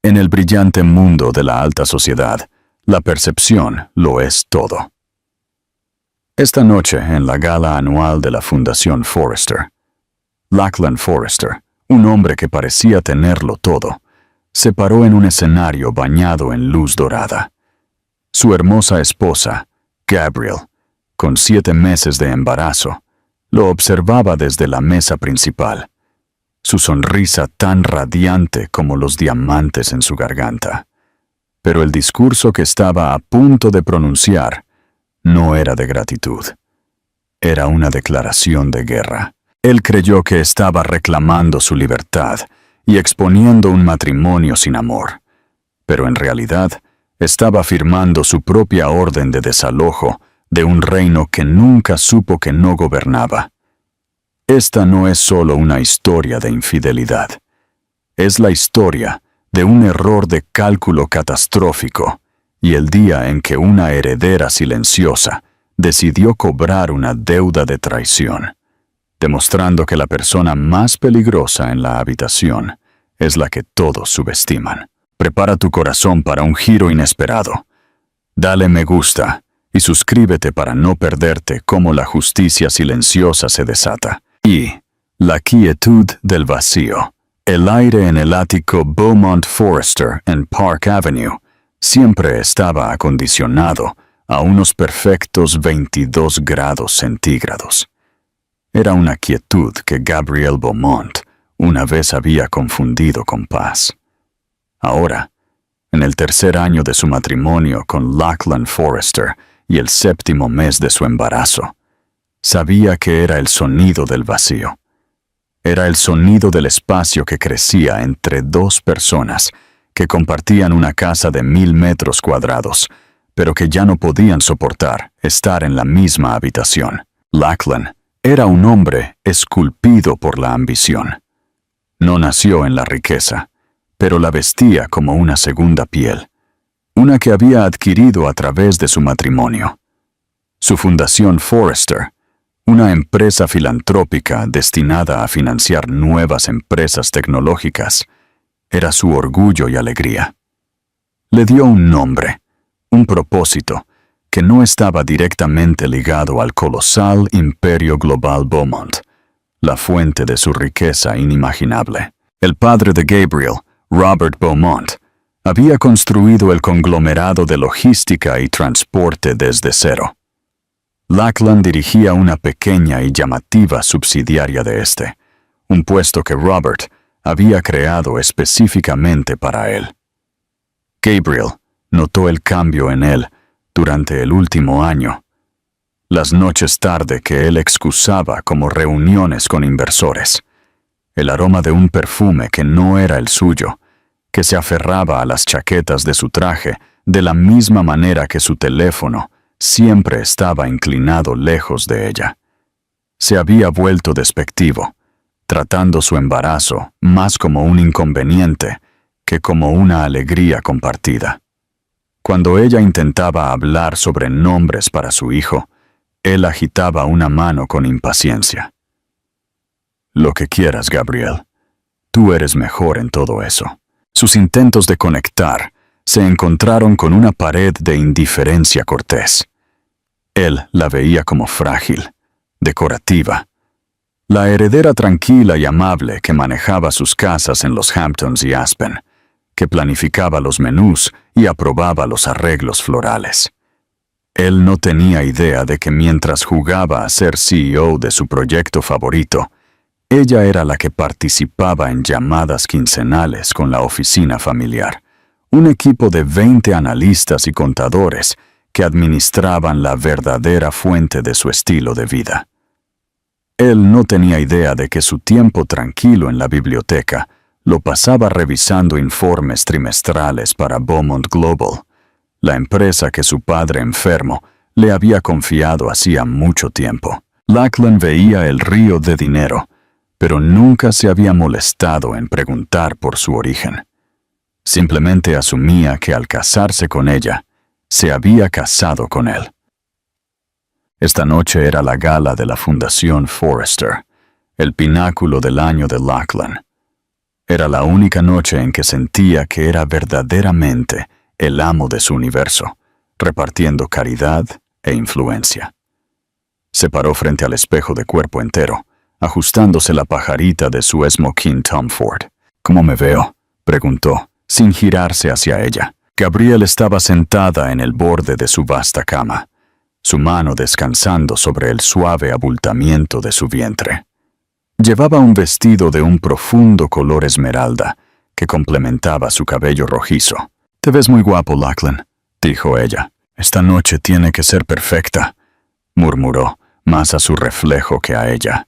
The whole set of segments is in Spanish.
En el brillante mundo de la alta sociedad, la percepción lo es todo. Esta noche, en la gala anual de la Fundación Forrester, Lachlan Forrester, un hombre que parecía tenerlo todo, se paró en un escenario bañado en luz dorada. Su hermosa esposa, Gabrielle, con 7 meses de embarazo, lo observaba desde la mesa principal, su sonrisa tan radiante como los diamantes en su garganta. Pero el discurso que estaba a punto de pronunciar no era de gratitud. Era una declaración de guerra. Él creyó que estaba reclamando su libertad y exponiendo un matrimonio sin amor, pero en realidad estaba firmando su propia orden de desalojo de un reino que nunca supo que no gobernaba. Esta no es solo una historia de infidelidad. Es la historia de un error de cálculo catastrófico y el día en que una heredera silenciosa decidió cobrar una deuda de traición, demostrando que la persona más peligrosa en la habitación es la que todos subestiman. Prepara tu corazón para un giro inesperado. Dale me gusta y suscríbete para no perderte cómo la justicia silenciosa se desata. Y la quietud del vacío. El aire en el ático Beaumont Forrester en Park Avenue siempre estaba acondicionado a unos perfectos 22 grados centígrados. Era una quietud que Gabrielle Beaumont una vez había confundido con paz. Ahora, en el 3er año de su matrimonio con Lachlan Forrester y el 7º mes de su embarazo, sabía que era el sonido del vacío. Era el sonido del espacio que crecía entre 2 personas que compartían una casa de 1000 metros cuadrados, pero que ya no podían soportar estar en la misma habitación. Lachlan era un hombre esculpido por la ambición. No nació en la riqueza, pero la vestía como una segunda piel, una que había adquirido a través de su matrimonio. Su fundación Forrester, una empresa filantrópica destinada a financiar nuevas empresas tecnológicas, era su orgullo y alegría. Le dio un nombre, un propósito, que no estaba directamente ligado al colosal imperio global Beaumont, la fuente de su riqueza inimaginable. El padre de Gabrielle, Robert Beaumont, había construido el conglomerado de logística y transporte desde cero. Lachlan dirigía una pequeña y llamativa subsidiaria de este, un puesto que Robert había creado específicamente para él. Gabrielle notó el cambio en él durante el último año. Las noches tarde que él excusaba como reuniones con inversores, el aroma de un perfume que no era el suyo, que se aferraba a las chaquetas de su traje de la misma manera que su teléfono siempre estaba inclinado lejos de ella. Se había vuelto despectivo, tratando su embarazo más como un inconveniente que como una alegría compartida. Cuando ella intentaba hablar sobre nombres para su hijo, él agitaba una mano con impaciencia. Lo que quieras, Gabrielle. Tú eres mejor en todo eso. Sus intentos de conectar se encontraron con una pared de indiferencia cortés. Él la veía como frágil, decorativa. La heredera tranquila y amable que manejaba sus casas en los Hamptons y Aspen, que planificaba los menús y aprobaba los arreglos florales. Él no tenía idea de que mientras jugaba a ser CEO de su proyecto favorito, ella era la que participaba en llamadas quincenales con la oficina familiar, un equipo de 20 analistas y contadores que administraban la verdadera fuente de su estilo de vida. Él no tenía idea de que su tiempo tranquilo en la biblioteca lo pasaba revisando informes trimestrales para Beaumont Global, la empresa que su padre enfermo le había confiado hacía mucho tiempo. Lachlan veía el río de dinero, pero nunca se había molestado en preguntar por su origen. Simplemente asumía que al casarse con ella, se había casado con él. Esta noche era la gala de la Fundación Forrester, el pináculo del año de Lachlan. Era la única noche en que sentía que era verdaderamente el amo de su universo, repartiendo caridad e influencia. Se paró frente al espejo de cuerpo entero, ajustándose la pajarita de su smoking Tom Ford. «¿Cómo me veo?», preguntó, sin girarse hacia ella. Gabrielle estaba sentada en el borde de su vasta cama, su mano descansando sobre el suave abultamiento de su vientre. Llevaba un vestido de un profundo color esmeralda que complementaba su cabello rojizo. «Te ves muy guapo, Lachlan», dijo ella. «Esta noche tiene que ser perfecta», murmuró, más a su reflejo que a ella.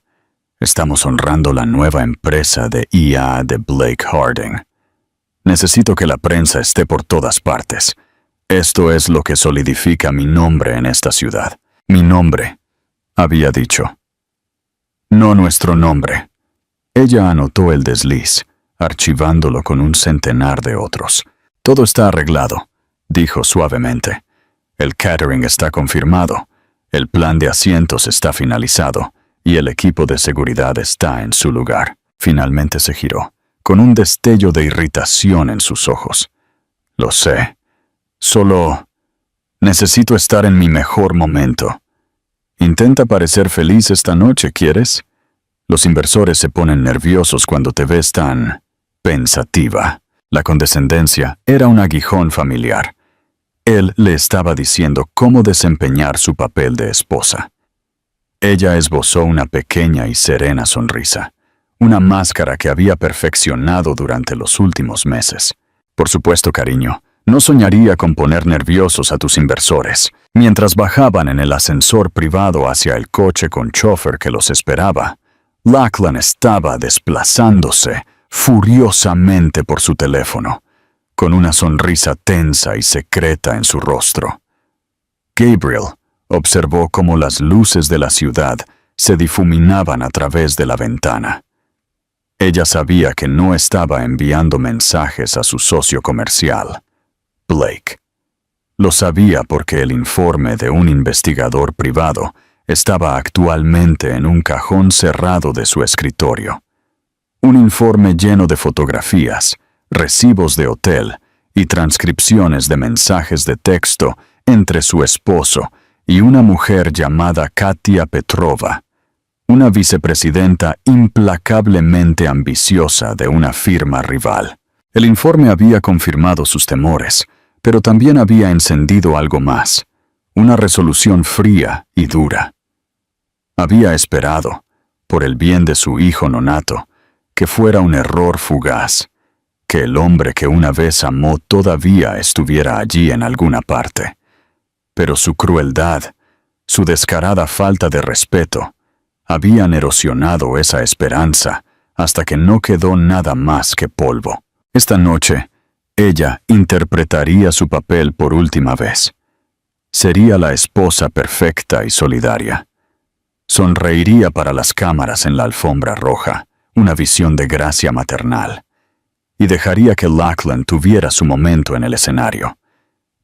«Estamos honrando la nueva empresa de IA de Blake Harding. Necesito que la prensa esté por todas partes. Esto es lo que solidifica mi nombre en esta ciudad. Mi nombre», había dicho. «No nuestro nombre». Ella anotó el desliz, archivándolo con un centenar de otros. «Todo está arreglado», dijo suavemente. «El catering está confirmado, el plan de asientos está finalizado y el equipo de seguridad está en su lugar». Finalmente se giró, con un destello de irritación en sus ojos. «Lo sé. Solo necesito estar en mi mejor momento. Intenta parecer feliz esta noche, ¿quieres? Los inversores se ponen nerviosos cuando te ves tan pensativa». La condescendencia era un aguijón familiar. Él le estaba diciendo cómo desempeñar su papel de esposa. Ella esbozó una pequeña y serena sonrisa, una máscara que había perfeccionado durante los últimos meses. «Por supuesto, cariño, no soñaría con poner nerviosos a tus inversores». Mientras bajaban en el ascensor privado hacia el coche con chofer que los esperaba, Lachlan estaba desplazándose furiosamente por su teléfono, con una sonrisa tensa y secreta en su rostro. Gabriel observó cómo las luces de la ciudad se difuminaban a través de la ventana. Ella sabía que no estaba enviando mensajes a su socio comercial, Blake. Lo sabía porque el informe de un investigador privado estaba actualmente en un cajón cerrado de su escritorio. Un informe lleno de fotografías, recibos de hotel y transcripciones de mensajes de texto entre su esposo y una mujer llamada Katia Petrova, una vicepresidenta implacablemente ambiciosa de una firma rival. El informe había confirmado sus temores, pero también había encendido algo más, una resolución fría y dura. Había esperado, por el bien de su hijo nonato, que fuera un error fugaz, que el hombre que una vez amó todavía estuviera allí en alguna parte. Pero su crueldad, su descarada falta de respeto, habían erosionado esa esperanza hasta que no quedó nada más que polvo. Esta noche, ella interpretaría su papel por última vez. Sería la esposa perfecta y solidaria. Sonreiría para las cámaras en la alfombra roja, una visión de gracia maternal, y dejaría que Lachlan tuviera su momento en el escenario.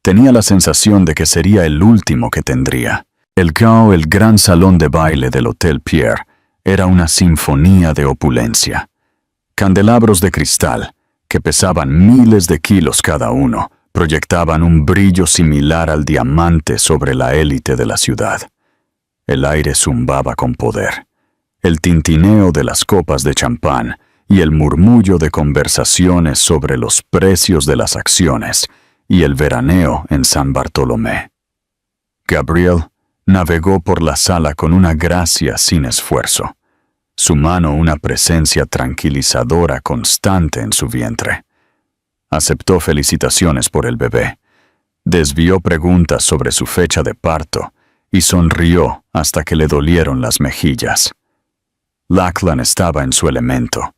Tenía la sensación de que sería el último que tendría. El gran salón de baile del Hotel Pierre, era una sinfonía de opulencia. Candelabros de cristal, que pesaban miles de kilos cada uno, proyectaban un brillo similar al diamante sobre la élite de la ciudad. El aire zumbaba con poder. El tintineo de las copas de champán y el murmullo de conversaciones sobre los precios de las acciones y el veraneo en San Bartolomé. Gabriel navegó por la sala con una gracia sin esfuerzo, su mano una presencia tranquilizadora constante en su vientre. Aceptó felicitaciones por el bebé, desvió preguntas sobre su fecha de parto y sonrió hasta que le dolieron las mejillas. Lachlan estaba en su elemento,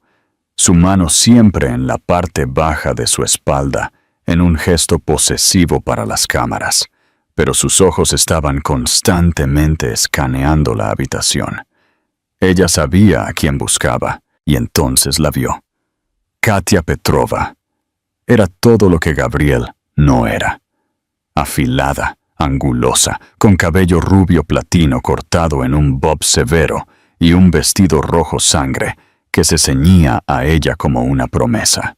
su mano siempre en la parte baja de su espalda, en un gesto posesivo para las cámaras, pero sus ojos estaban constantemente escaneando la habitación. Ella sabía a quién buscaba, y entonces la vio. Katia Petrova. Era todo lo que Gabriel no era. Afilada, angulosa, con cabello rubio platino cortado en un bob severo y un vestido rojo sangre que se ceñía a ella como una promesa.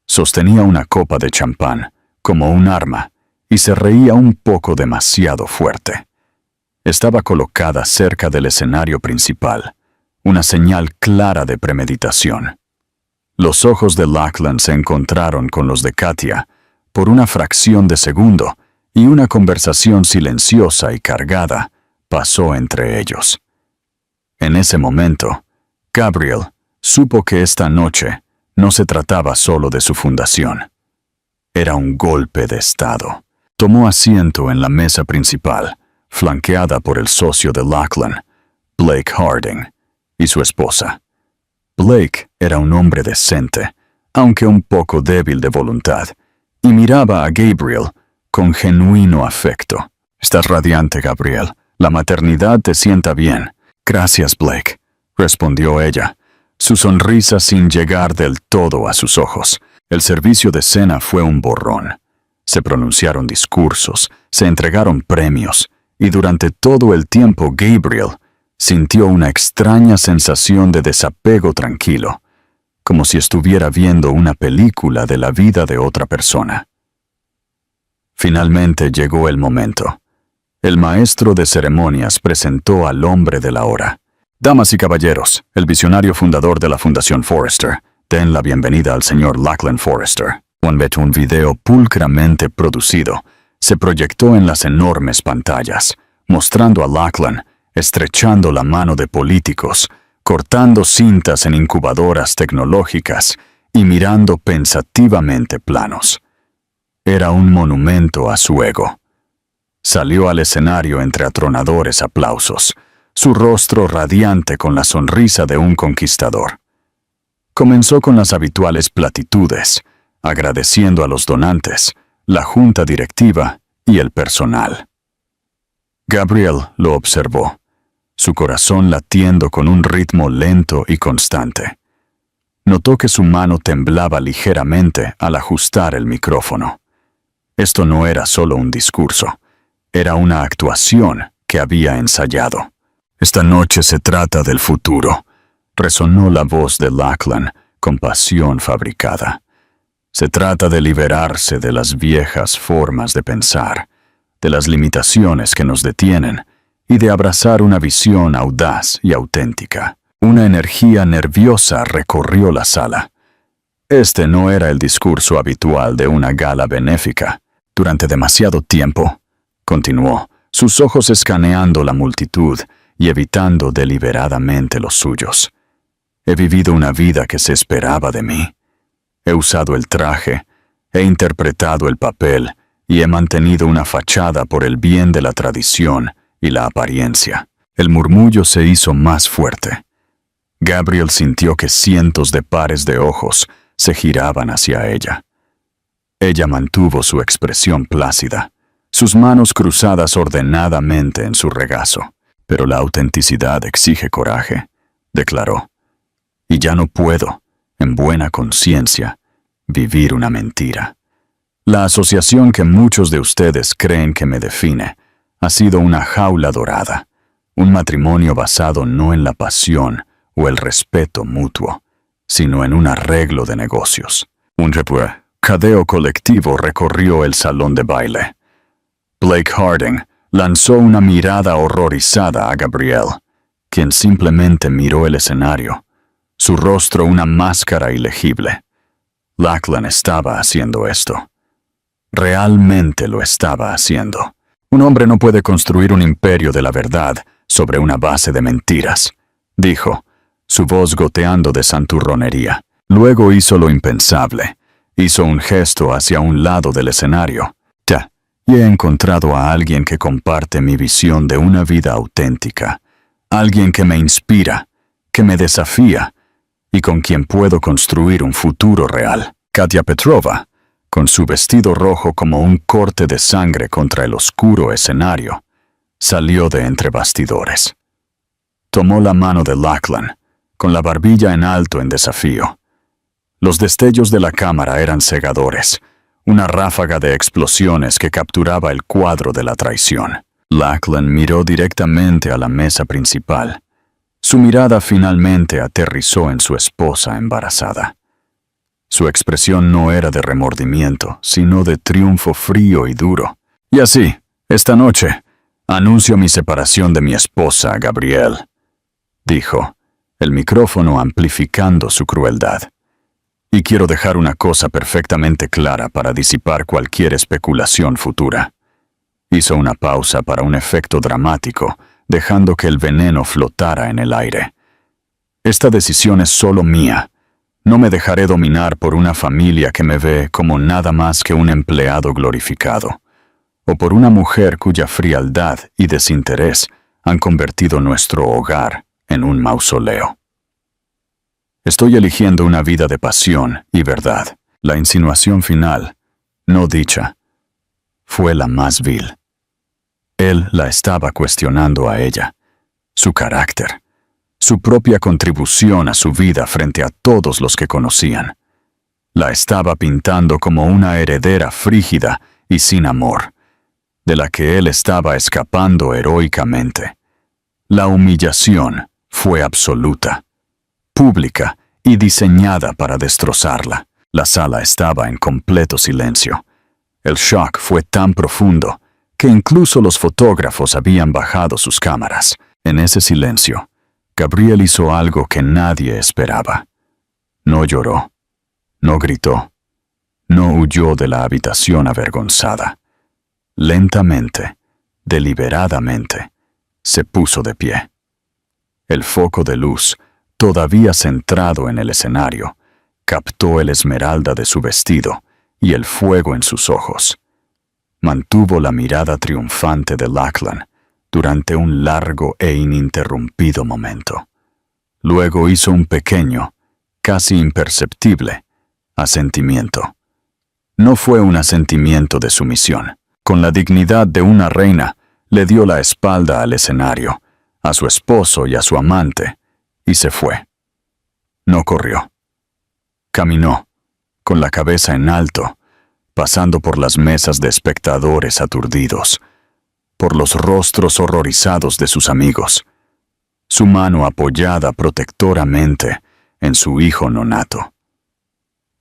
Sostenía una copa de champán como un arma y se reía un poco demasiado fuerte. Estaba colocada cerca del escenario principal, una señal clara de premeditación. Los ojos de Lachlan se encontraron con los de Katia por una fracción de segundo y una conversación silenciosa y cargada pasó entre ellos. En ese momento, Gabriel supo que esta noche no se trataba solo de su fundación. Era un golpe de estado. Tomó asiento en la mesa principal, flanqueada por el socio de Lachlan, Blake Harding, y su esposa. Blake era un hombre decente, aunque un poco débil de voluntad, y miraba a Gabriel con genuino afecto. «Estás radiante, Gabriel. La maternidad te sienta bien». «Gracias, Blake», respondió ella, su sonrisa sin llegar del todo a sus ojos. El servicio de cena fue un borrón. Se pronunciaron discursos, se entregaron premios, y durante todo el tiempo Gabriel sintió una extraña sensación de desapego tranquilo, como si estuviera viendo una película de la vida de otra persona. Finalmente llegó el momento. El maestro de ceremonias presentó al hombre de la hora. «Damas y caballeros, el visionario fundador de la Fundación Forrester, den la bienvenida al señor Lachlan Forrester». Un video pulcramente producido se proyectó en las enormes pantallas, mostrando a Lachlan estrechando la mano de políticos, cortando cintas en incubadoras tecnológicas y mirando pensativamente planos. Era un monumento a su ego. Salió al escenario entre atronadores aplausos, su rostro radiante con la sonrisa de un conquistador. Comenzó con las habituales platitudes, agradeciendo a los donantes, la junta directiva y el personal. Gabriel lo observó, su corazón latiendo con un ritmo lento y constante. Notó que su mano temblaba ligeramente al ajustar el micrófono. Esto no era solo un discurso, era una actuación que había ensayado. «Esta noche se trata del futuro», resonó la voz de Lachlan con pasión fabricada. «Se trata de liberarse de las viejas formas de pensar, de las limitaciones que nos detienen, y de abrazar una visión audaz y auténtica». Una energía nerviosa recorrió la sala. Este no era el discurso habitual de una gala benéfica. «Durante demasiado tiempo», continuó, sus ojos escaneando la multitud y evitando deliberadamente los suyos, «he vivido una vida que se esperaba de mí. He usado el traje, he interpretado el papel y he mantenido una fachada por el bien de la tradición y la apariencia». El murmullo se hizo más fuerte. Gabriel sintió que cientos de pares de ojos se giraban hacia ella. Ella mantuvo su expresión plácida, sus manos cruzadas ordenadamente en su regazo. «Pero la autenticidad exige coraje», declaró. «Y ya no puedo, en buena conciencia, vivir una mentira. La asociación que muchos de ustedes creen que me define ha sido una jaula dorada, un matrimonio basado no en la pasión o el respeto mutuo, sino en un arreglo de negocios». Un cadeo colectivo recorrió el salón de baile. Blake Harding lanzó una mirada horrorizada a Gabriel, quien simplemente miró el escenario, su rostro una máscara ilegible. Lachlan estaba haciendo esto. Realmente lo estaba haciendo. «Un hombre no puede construir un imperio de la verdad sobre una base de mentiras», dijo, su voz goteando de santurronería. Luego hizo lo impensable. Hizo un gesto hacia un lado del escenario. «Y he encontrado a alguien que comparte mi visión de una vida auténtica, alguien que me inspira, que me desafía, y con quien puedo construir un futuro real». Katia Petrova, con su vestido rojo como un corte de sangre contra el oscuro escenario, salió de entre bastidores. Tomó la mano de Lachlan, con la barbilla en alto en desafío. Los destellos de la cámara eran cegadores, una ráfaga de explosiones que capturaba el cuadro de la traición. Lachlan miró directamente a la mesa principal. Su mirada finalmente aterrizó en su esposa embarazada. Su expresión no era de remordimiento, sino de triunfo frío y duro. Y así, esta noche, anuncio mi separación de mi esposa, Gabrielle, dijo, el micrófono amplificando su crueldad. Y quiero dejar una cosa perfectamente clara para disipar cualquier especulación futura. Hizo una pausa para un efecto dramático, dejando que el veneno flotara en el aire. Esta decisión es solo mía. No me dejaré dominar por una familia que me ve como nada más que un empleado glorificado, o por una mujer cuya frialdad y desinterés han convertido nuestro hogar en un mausoleo. Estoy eligiendo una vida de pasión y verdad. La insinuación final, no dicha, fue la más vil. Él la estaba cuestionando a ella, su carácter, su propia contribución a su vida frente a todos los que conocían. La estaba pintando como una heredera frígida y sin amor, de la que él estaba escapando heroicamente. La humillación fue absoluta, pública y diseñada para destrozarla. La sala estaba en completo silencio. El shock fue tan profundo que incluso los fotógrafos habían bajado sus cámaras. En ese silencio, Gabrielle hizo algo que nadie esperaba. No lloró, no gritó, no huyó de la habitación avergonzada. Lentamente, deliberadamente, se puso de pie. El foco de luz, todavía centrado en el escenario, captó el esmeralda de su vestido y el fuego en sus ojos. Mantuvo la mirada triunfante de Lachlan durante un largo e ininterrumpido momento. Luego hizo un pequeño, casi imperceptible, asentimiento. No fue un asentimiento de sumisión. Con la dignidad de una reina, le dio la espalda al escenario, a su esposo y a su amante, y se fue. No corrió. Caminó, con la cabeza en alto, pasando por las mesas de espectadores aturdidos, por los rostros horrorizados de sus amigos, su mano apoyada protectoramente en su hijo nonato.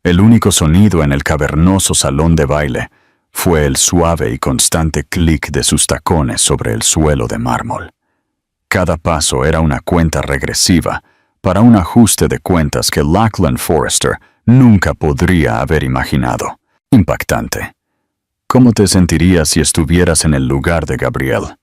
El único sonido en el cavernoso salón de baile fue el suave y constante clic de sus tacones sobre el suelo de mármol. Cada paso era una cuenta regresiva para un ajuste de cuentas que Lachlan Forrester nunca podría haber imaginado. Impactante. ¿Cómo te sentirías si estuvieras en el lugar de Gabrielle?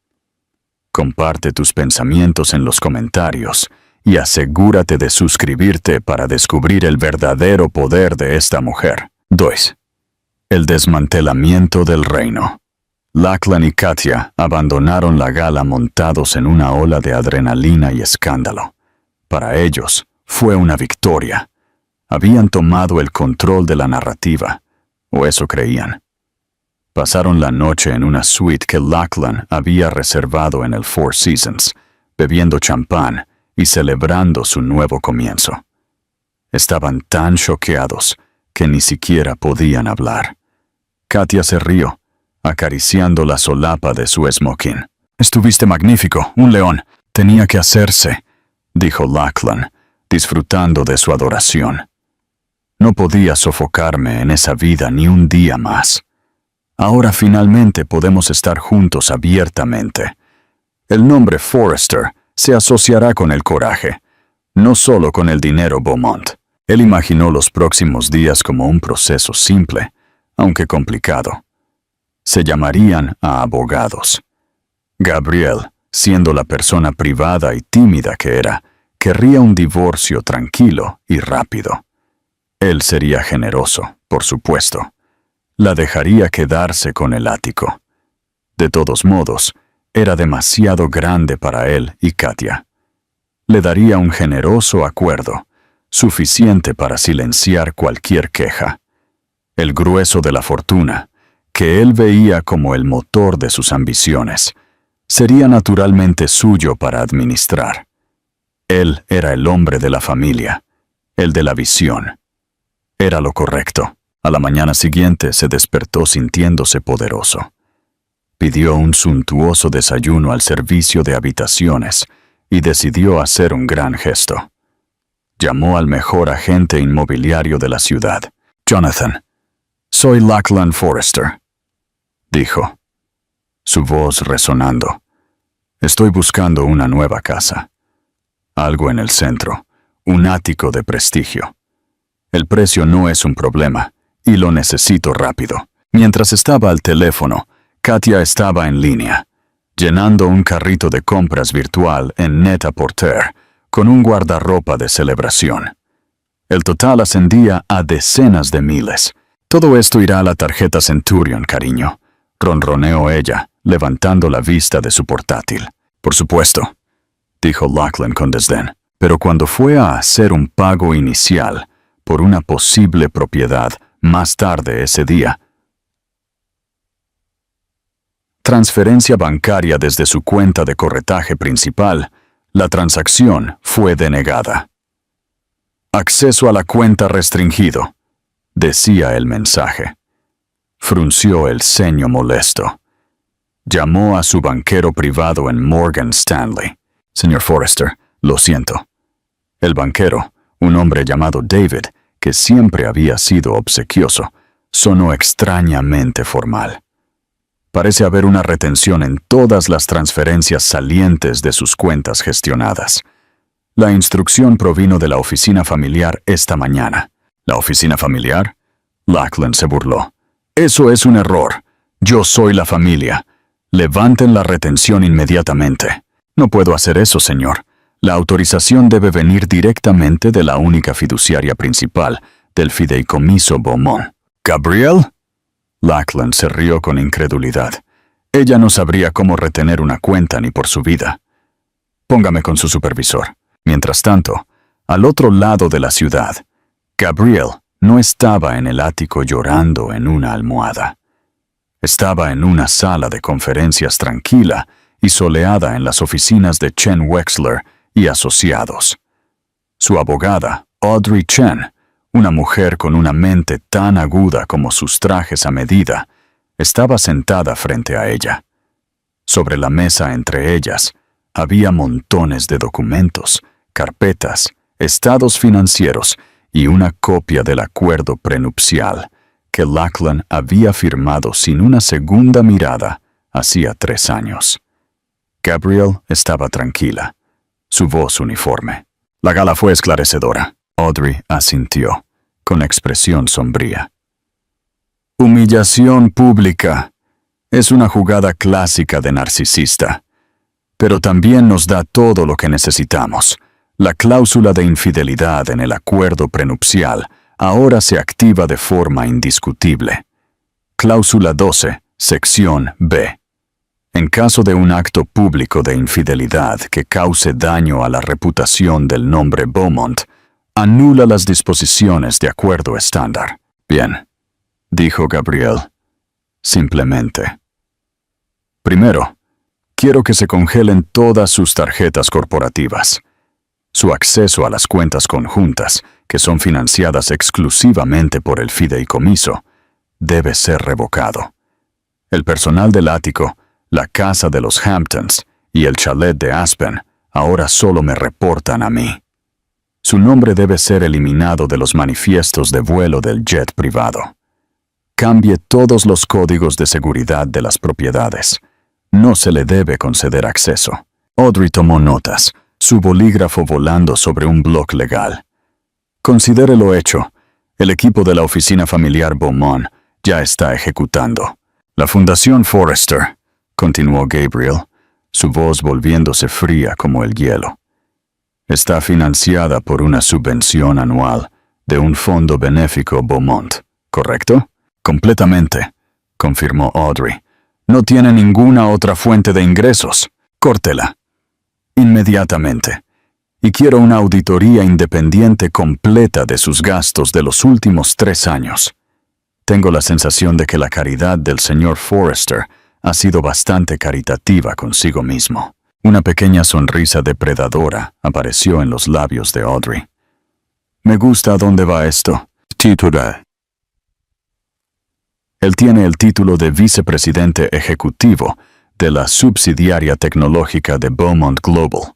Comparte tus pensamientos en los comentarios y asegúrate de suscribirte para descubrir el verdadero poder de esta mujer. 2. El desmantelamiento del reino. Lachlan y Katia abandonaron la gala montados en una ola de adrenalina y escándalo. Para ellos, fue una victoria. Habían tomado el control de la narrativa, o eso creían. Pasaron la noche en una suite que Lachlan había reservado en el Four Seasons, bebiendo champán y celebrando su nuevo comienzo. Estaban tan choqueados que ni siquiera podían hablar. Katia se rió, acariciando la solapa de su smoking. «Estuviste magnífico, un león. Tenía que hacerse», dijo Lachlan, disfrutando de su adoración. No podía sofocarme en esa vida ni un día más. Ahora finalmente podemos estar juntos abiertamente. El nombre Forrester se asociará con el coraje, no solo con el dinero Beaumont. Él imaginó los próximos días como un proceso simple, aunque complicado. Se llamarían a abogados. Gabrielle, siendo la persona privada y tímida que era, querría un divorcio tranquilo y rápido. Él sería generoso, por supuesto. La dejaría quedarse con el ático. De todos modos, era demasiado grande para él y Katia. Le daría un generoso acuerdo, suficiente para silenciar cualquier queja. El grueso de la fortuna, que él veía como el motor de sus ambiciones, sería naturalmente suyo para administrar. Él era el hombre de la familia, el de la visión. Era lo correcto. A la mañana siguiente se despertó sintiéndose poderoso. Pidió un suntuoso desayuno al servicio de habitaciones y decidió hacer un gran gesto. Llamó al mejor agente inmobiliario de la ciudad. «Jonathan, soy Lachlan Forrester», dijo, su voz resonando. «Estoy buscando una nueva casa. Algo en el centro, un ático de prestigio. El precio no es un problema, y lo necesito rápido». Mientras estaba al teléfono, Katia estaba en línea, llenando un carrito de compras virtual en Net-a-Porter, con un guardarropa de celebración. El total ascendía a decenas de miles. «Todo esto irá a la tarjeta Centurion, cariño», ronroneó ella, levantando la vista de su portátil. «Por supuesto», dijo Lachlan con desdén, pero cuando fue a hacer un pago inicial por una posible propiedad más tarde ese día, transferencia bancaria desde su cuenta de corretaje principal, la transacción fue denegada. «Acceso a la cuenta restringido», decía el mensaje. Frunció el ceño molesto. Llamó a su banquero privado en Morgan Stanley. «Señor Forrester, lo siento». El banquero, un hombre llamado David, que siempre había sido obsequioso, sonó extrañamente formal. «Parece haber una retención en todas las transferencias salientes de sus cuentas gestionadas. La instrucción provino de la oficina familiar esta mañana». «¿La oficina familiar?», Lachlan se burló. «Eso es un error. Yo soy la familia. Levanten la retención inmediatamente». «No puedo hacer eso, señor. La autorización debe venir directamente de la única fiduciaria principal, del fideicomiso Beaumont». «¿Gabrielle?», Lachlan se rió con incredulidad. «Ella no sabría cómo retener una cuenta ni por su vida. Póngame con su supervisor». Mientras tanto, al otro lado de la ciudad, Gabrielle no estaba en el ático llorando en una almohada. Estaba en una sala de conferencias tranquila y soleada en las oficinas de Chen Wexler y Asociados. Su abogada, Audrey Chen, una mujer con una mente tan aguda como sus trajes a medida, estaba sentada frente a ella. Sobre la mesa entre ellas había montones de documentos, carpetas, estados financieros y una copia del acuerdo prenupcial que Lachlan había firmado sin una segunda mirada hacía 3 años. Gabrielle estaba tranquila, su voz uniforme. «La gala fue esclarecedora», Audrey asintió, con expresión sombría. «Humillación pública. Es una jugada clásica de narcisista. Pero también nos da todo lo que necesitamos. La cláusula de infidelidad en el acuerdo prenupcial ahora se activa de forma indiscutible. Cláusula 12, sección B. En caso de un acto público de infidelidad que cause daño a la reputación del nombre Beaumont, anula las disposiciones de acuerdo estándar». «Bien», dijo Gabrielle, simplemente. «Primero, quiero que se congelen todas sus tarjetas corporativas. Su acceso a las cuentas conjuntas, que son financiadas exclusivamente por el fideicomiso, debe ser revocado. El personal del ático, la casa de los Hamptons y el chalet de Aspen ahora solo me reportan a mí. Su nombre debe ser eliminado de los manifiestos de vuelo del jet privado. Cambie todos los códigos de seguridad de las propiedades. No se le debe conceder acceso». Audrey tomó notas, su bolígrafo volando sobre un bloc legal. «Considere lo hecho. El equipo de la oficina familiar Beaumont ya está ejecutando. La Fundación Forrester», continuó Gabrielle, su voz volviéndose fría como el hielo, «está financiada por una subvención anual de un fondo benéfico Beaumont, ¿correcto?» «Completamente», confirmó Audrey. «No tiene ninguna otra fuente de ingresos. Córtela. Inmediatamente. Y quiero una auditoría independiente completa de sus gastos de los últimos 3 años. Tengo la sensación de que la caridad del señor Forrester ha sido bastante caritativa consigo mismo». Una pequeña sonrisa depredadora apareció en los labios de Audrey. «Me gusta a dónde va esto». «Titular». Él tiene el título de vicepresidente ejecutivo de la subsidiaria tecnológica de Beaumont Global.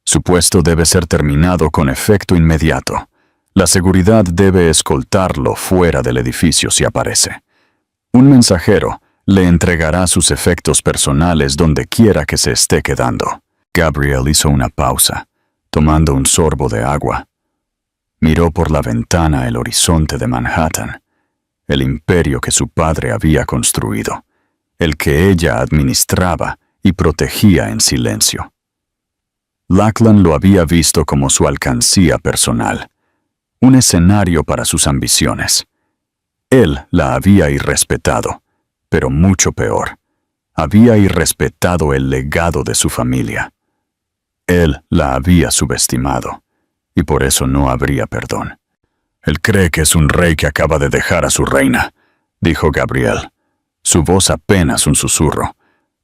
Su puesto debe ser terminado con efecto inmediato. La seguridad debe escoltarlo fuera del edificio si aparece. Un mensajero le entregará sus efectos personales donde quiera que se esté quedando. Gabriel hizo una pausa, tomando un sorbo de agua. Miró por la ventana el horizonte de Manhattan, el imperio que su padre había construido, el que ella administraba y protegía en silencio. Lackland lo había visto como su alcancía personal, un escenario para sus ambiciones. Él la había irrespetado, pero mucho peor, había irrespetado el legado de su familia. Él la había subestimado, y por eso no habría perdón. Él cree que es un rey que acaba de dejar a su reina, dijo Gabriel, su voz apenas un susurro,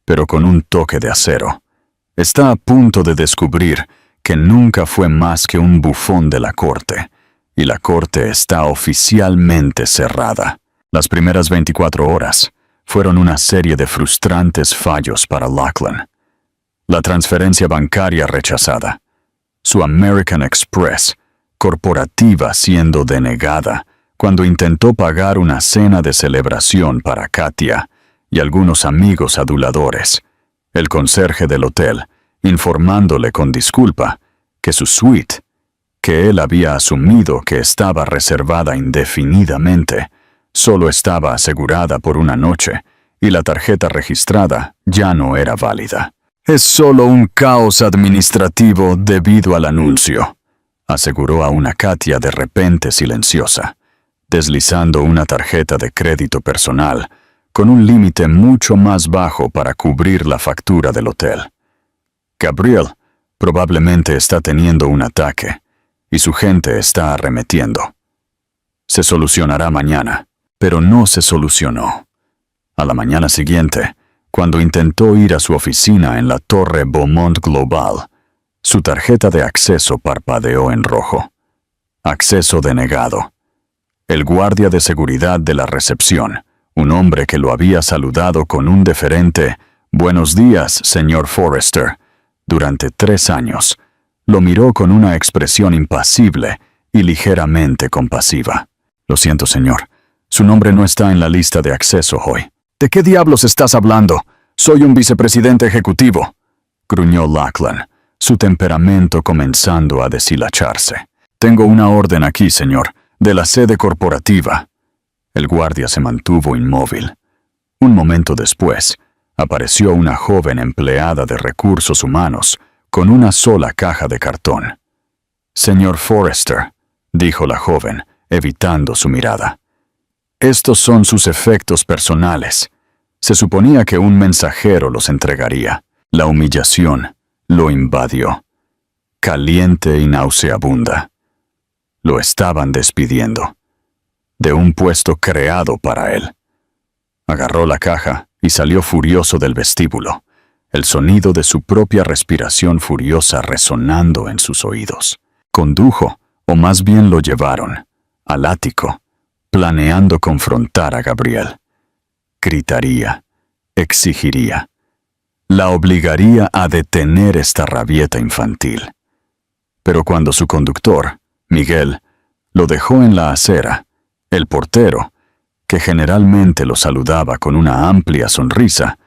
pero con un toque de acero. Está a punto de descubrir que nunca fue más que un bufón de la corte, y la corte está oficialmente cerrada. Las primeras 24 horas fueron una serie de frustrantes fallos para Lackland. La transferencia bancaria rechazada, su American Express corporativa siendo denegada cuando intentó pagar una cena de celebración para Katia y algunos amigos aduladores, el conserje del hotel informándole con disculpa que su suite, que él había asumido que estaba reservada indefinidamente, solo estaba asegurada por una noche y la tarjeta registrada ya no era válida. Es solo un caos administrativo debido al anuncio, aseguró a una Katia de repente silenciosa, deslizando una tarjeta de crédito personal con un límite mucho más bajo para cubrir la factura del hotel. Gabriel probablemente está teniendo un ataque y su gente está arremetiendo. Se solucionará mañana, pero no se solucionó. A la mañana siguiente, cuando intentó ir a su oficina en la Torre Beaumont Global, su tarjeta de acceso parpadeó en rojo. Acceso denegado. El guardia de seguridad de la recepción, un hombre que lo había saludado con un deferente «Buenos días, señor Forrester», durante 3 años, lo miró con una expresión impasible y ligeramente compasiva. «Lo siento, señor. Su nombre no está en la lista de acceso hoy». «¿De qué diablos estás hablando? Soy un vicepresidente ejecutivo», gruñó Lackland, su temperamento comenzando a deshilacharse. «Tengo una orden aquí, señor, de la sede corporativa». El guardia se mantuvo inmóvil. Un momento después, apareció una joven empleada de recursos humanos con una sola caja de cartón. «Señor Forrester», dijo la joven, evitando su mirada. «Estos son sus efectos personales. Se suponía que un mensajero los entregaría. La humillación lo invadió. Caliente y nauseabunda. Lo estaban despidiendo. De un puesto creado para él». Agarró la caja y salió furioso del vestíbulo, el sonido de su propia respiración furiosa resonando en sus oídos. Condujo, o más bien lo llevaron, al ático, planeando confrontar a Gabriel. Gritaría, exigiría, la obligaría a detener esta rabieta infantil. Pero cuando su conductor, Miguel, lo dejó en la acera, el portero, que generalmente lo saludaba con una amplia sonrisa,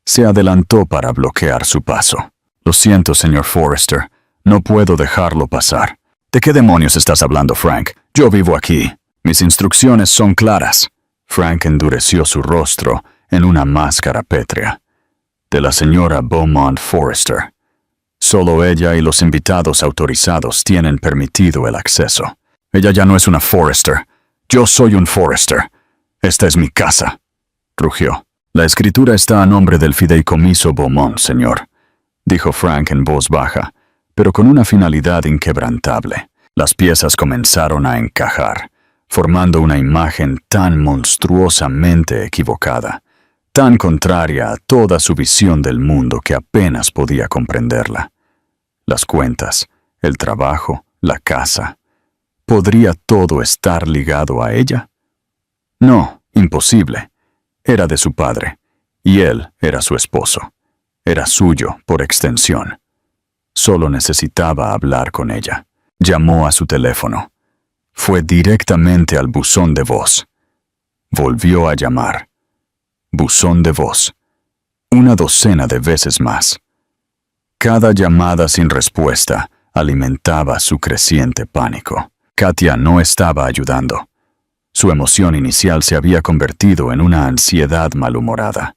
se adelantó para bloquear su paso. «Lo siento, señor Forrester, no puedo dejarlo pasar». «¿De qué demonios estás hablando, Frank? Yo vivo aquí. Mis instrucciones son claras». Frank endureció su rostro en una máscara pétrea. «De la señora Beaumont Forrester. Solo ella y los invitados autorizados tienen permitido el acceso. Ella ya no es una Forrester. Yo soy un Forrester. Esta es mi casa», rugió. «La escritura está a nombre del fideicomiso Beaumont, señor», dijo Frank en voz baja, pero con una finalidad inquebrantable. Las piezas comenzaron a encajar, formando una imagen tan monstruosamente equivocada, tan contraria a toda su visión del mundo que apenas podía comprenderla. Las cuentas, el trabajo, la casa. ¿Podría todo estar ligado a ella? No, imposible. Era de su padre, y él era su esposo. Era suyo por extensión. Solo necesitaba hablar con ella. Llamó a su teléfono. Fue directamente al buzón de voz. Volvió a llamar. Buzón de voz. 12 de veces más. Cada llamada sin respuesta alimentaba su creciente pánico. Katia no estaba ayudando. Su emoción inicial se había convertido en una ansiedad malhumorada.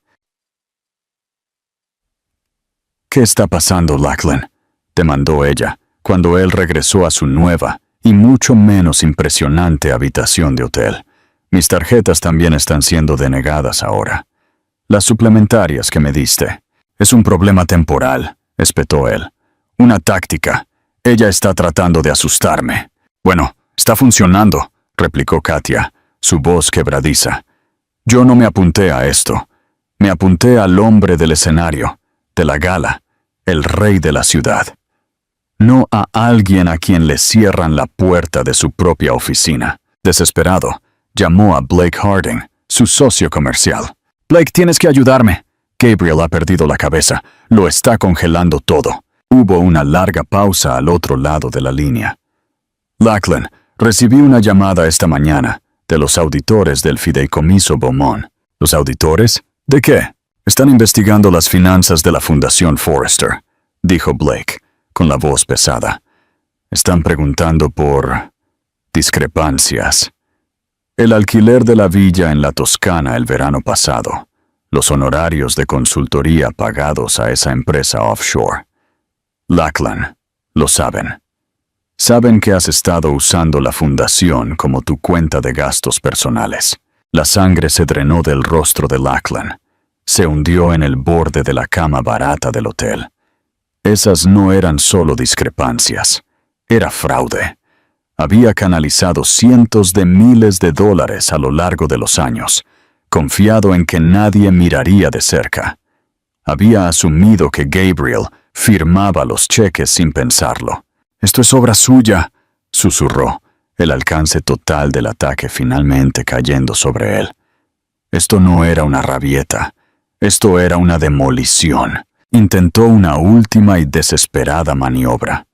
«¿Qué está pasando, Lachlan?», demandó ella, cuando él regresó a su nueva y mucho menos impresionante habitación de hotel. «Mis tarjetas también están siendo denegadas ahora. Las suplementarias que me diste. Es un problema temporal», espetó él. «Una táctica. Ella está tratando de asustarme». «Bueno, está funcionando», replicó Katia, su voz quebradiza. «Yo no me apunté a esto. Me apunté al hombre del escenario, de la gala, el rey de la ciudad. No a alguien a quien le cierran la puerta de su propia oficina». Desesperado, llamó a Blake Harding, su socio comercial. «Blake, tienes que ayudarme. Gabriel ha perdido la cabeza. Lo está congelando todo». Hubo una larga pausa al otro lado de la línea. «Lachlan, recibí una llamada esta mañana de los auditores del fideicomiso Beaumont». «¿Los auditores? ¿De qué?» «Están investigando las finanzas de la Fundación Forrester», dijo Blake, con la voz pesada. «Están preguntando por discrepancias. El alquiler de la villa en la Toscana el verano pasado, los honorarios de consultoría pagados a esa empresa offshore. Lachlan, lo saben. Saben que has estado usando la fundación como tu cuenta de gastos personales». La sangre se drenó del rostro de Lachlan. Se hundió en el borde de la cama barata del hotel. Esas no eran solo discrepancias. Era fraude. Había canalizado cientos de miles de dólares a lo largo de los años, confiado en que nadie miraría de cerca. Había asumido que Gabriel firmaba los cheques sin pensarlo. «Esto es obra suya», susurró, el alcance total del ataque finalmente cayendo sobre él. Esto no era una rabieta. Esto era una demolición. Intentó una última y desesperada maniobra.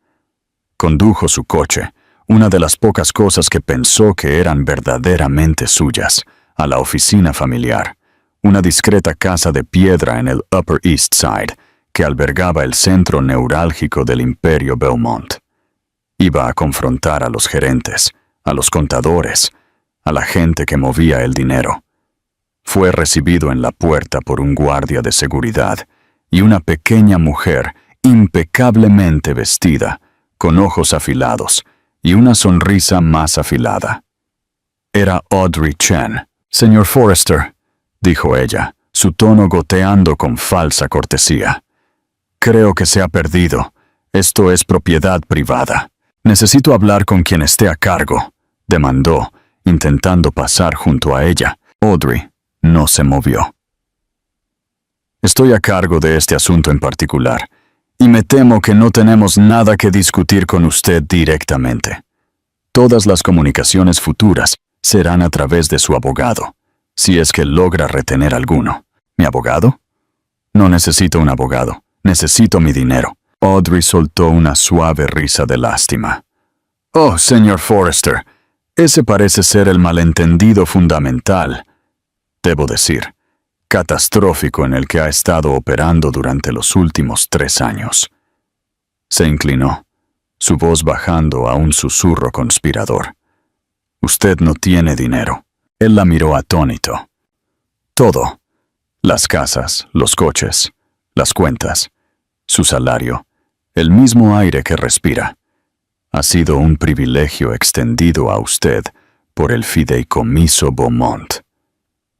Condujo su coche, una de las pocas cosas que pensó que eran verdaderamente suyas, a la oficina familiar, una discreta casa de piedra en el Upper East Side, que albergaba el centro neurálgico del imperio Beaumont. Iba a confrontar a los gerentes, a los contadores, a la gente que movía el dinero. Fue recibido en la puerta por un guardia de seguridad y una pequeña mujer impecablemente vestida, con ojos afilados y una sonrisa más afilada. Era Audrey Chen. «Señor Forrester», dijo ella, su tono goteando con falsa cortesía. «Creo que se ha perdido. Esto es propiedad privada. Necesito hablar con quien esté a cargo», demandó, intentando pasar junto a ella. Audrey no se movió. «Estoy a cargo de este asunto en particular, y me temo que no tenemos nada que discutir con usted directamente. Todas las comunicaciones futuras serán a través de su abogado, si es que logra retener alguno». «¿Mi abogado?» «No necesito un abogado. Necesito mi dinero». Audrey soltó una suave risa de lástima. «Oh, señor Forrester, ese parece ser el malentendido fundamental, debo decir, catastrófico en el que ha estado operando durante los últimos 3 años». Se inclinó, su voz bajando a un susurro conspirador. «Usted no tiene dinero». Él la miró atónito. «Todo. Las casas, los coches, las cuentas, su salario, el mismo aire que respira. Ha sido un privilegio extendido a usted por el fideicomiso Beaumont.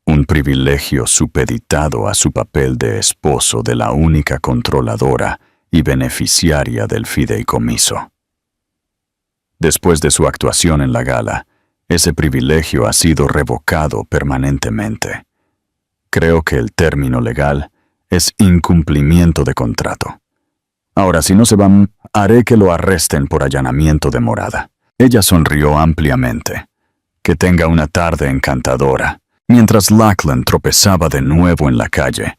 Un privilegio supeditado a su papel de esposo de la única controladora y beneficiaria del fideicomiso. Después de su actuación en la gala, ese privilegio ha sido revocado permanentemente. Creo que el término legal es incumplimiento de contrato. Ahora, si no se van, haré que lo arresten por allanamiento de morada». Ella sonrió ampliamente. «Que tenga una tarde encantadora». Mientras Lachlan tropezaba de nuevo en la calle,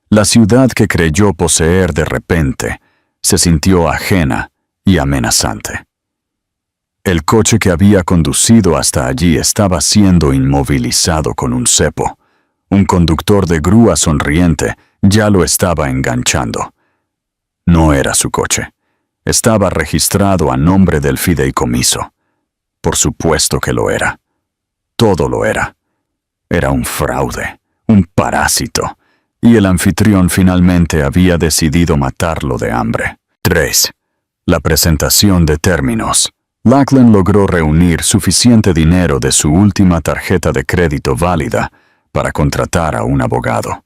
la ciudad que creyó poseer de repente se sintió ajena y amenazante. El coche que había conducido hasta allí estaba siendo inmovilizado con un cepo. Un conductor de grúa sonriente ya lo estaba enganchando. No era su coche. Estaba registrado a nombre del fideicomiso. Por supuesto que lo era. Todo lo era. Era un fraude, un parásito, y el anfitrión finalmente había decidido matarlo de hambre. 3. La presentación de términos. Lachlan logró reunir suficiente dinero de su última tarjeta de crédito válida para contratar a un abogado.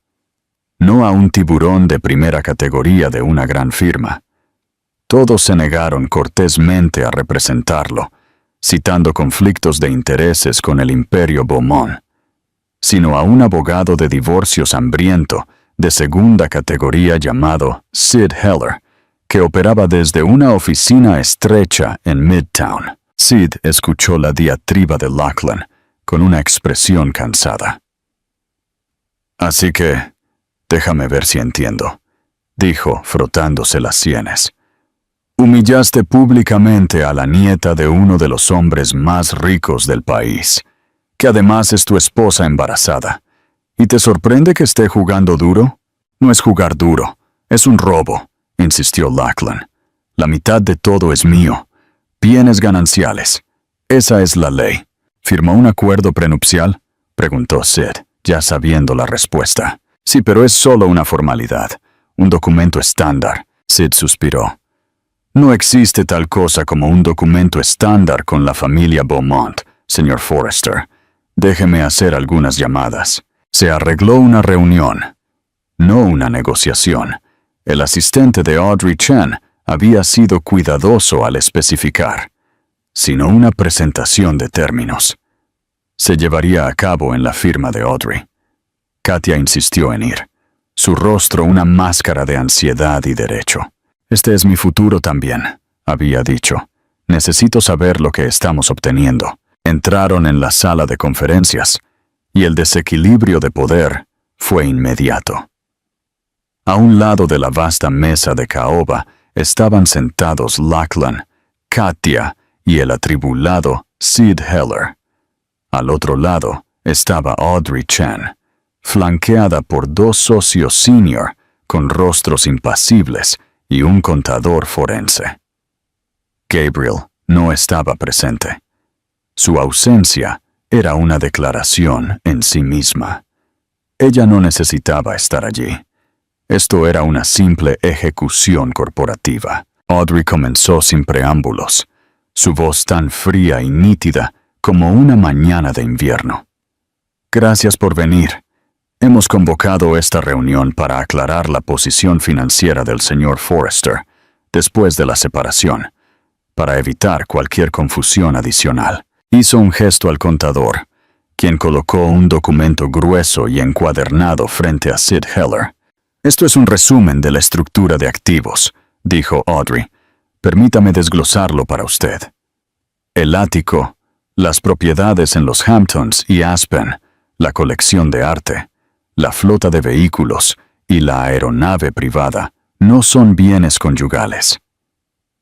No a un tiburón de primera categoría de una gran firma. Todos se negaron cortésmente a representarlo, citando conflictos de intereses con el Imperio Beaumont, sino a un abogado de divorcios hambriento de segunda categoría llamado Sid Heller, que operaba desde una oficina estrecha en Midtown. Sid escuchó la diatriba de Lachlan con una expresión cansada. «Así que, déjame ver si entiendo», dijo frotándose las sienes. «Humillaste públicamente a la nieta de uno de los hombres más ricos del país, que además es tu esposa embarazada. ¿Y te sorprende que esté jugando duro? No es jugar duro, es un robo», insistió Lachlan. «La mitad de todo es mío. Bienes gananciales. Esa es la ley». «¿Firmó un acuerdo prenupcial?», preguntó Sid, ya sabiendo la respuesta. «Sí, pero es solo una formalidad, un documento estándar», Sid suspiró. «No existe tal cosa como un documento estándar con la familia Beaumont, señor Forrester. Déjeme hacer algunas llamadas». Se arregló una reunión, no una negociación. El asistente de Audrey Chen había sido cuidadoso al especificar, sino una presentación de términos. Se llevaría a cabo en la firma de Audrey. Katia insistió en ir, su rostro una máscara de ansiedad y derecho. «Este es mi futuro también», había dicho. «Necesito saber lo que estamos obteniendo». Entraron en la sala de conferencias, y el desequilibrio de poder fue inmediato. A un lado de la vasta mesa de caoba estaban sentados Lachlan, Katia y el atribulado Sid Heller. Al otro lado estaba Audrey Chen, flanqueada por dos socios senior con rostros impasibles y un contador forense. Gabriel no estaba presente. Su ausencia era una declaración en sí misma. Ella no necesitaba estar allí. Esto era una simple ejecución corporativa. Audrey comenzó sin preámbulos, su voz tan fría y nítida como una mañana de invierno. «Gracias por venir. Hemos convocado esta reunión para aclarar la posición financiera del señor Forrester después de la separación, para evitar cualquier confusión adicional». Hizo un gesto al contador, quien colocó un documento grueso y encuadernado frente a Sid Heller. «Esto es un resumen de la estructura de activos», dijo Audrey. «Permítame desglosarlo para usted. El ático, las propiedades en los Hamptons y Aspen, la colección de arte, la flota de vehículos y la aeronave privada no son bienes conyugales.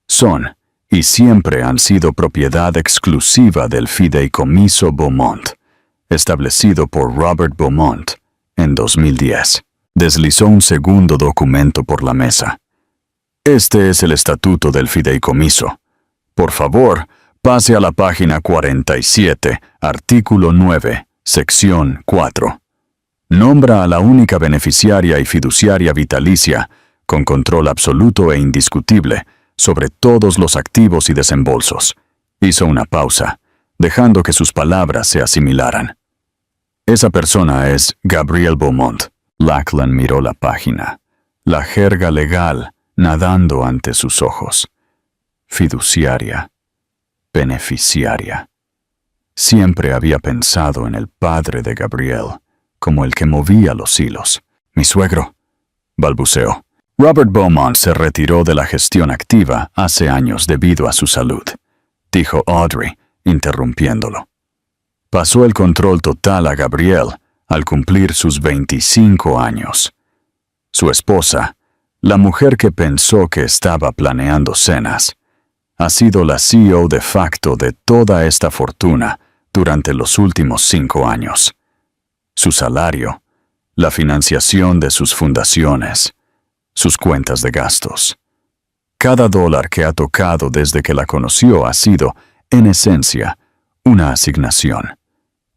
Son, y siempre han sido propiedad exclusiva del fideicomiso Beaumont, establecido por Robert Beaumont en 2010. Deslizó un segundo documento por la mesa. «Este es el estatuto del fideicomiso. Por favor, pase a la página 47, artículo 9, sección 4. Nombra a la única beneficiaria y fiduciaria vitalicia, con control absoluto e indiscutible, sobre todos los activos y desembolsos». Hizo una pausa, dejando que sus palabras se asimilaran. «Esa persona es Gabriel Beaumont». Lachlan miró la página, la jerga legal nadando ante sus ojos. Fiduciaria, beneficiaria. Siempre había pensado en el padre de Gabriel como el que movía los hilos. «Mi suegro», balbuceó. «Robert Beaumont se retiró de la gestión activa hace años debido a su salud», dijo Audrey, interrumpiéndolo. «Pasó el control total a Gabriel al cumplir sus 25 años. Su esposa, La mujer que pensó que estaba planeando cenas ha sido la CEO de facto de toda esta fortuna durante los últimos 5 años. Su salario, la financiación de sus fundaciones, sus cuentas de gastos. Cada dólar que ha tocado desde que la conoció ha sido, en esencia, una asignación.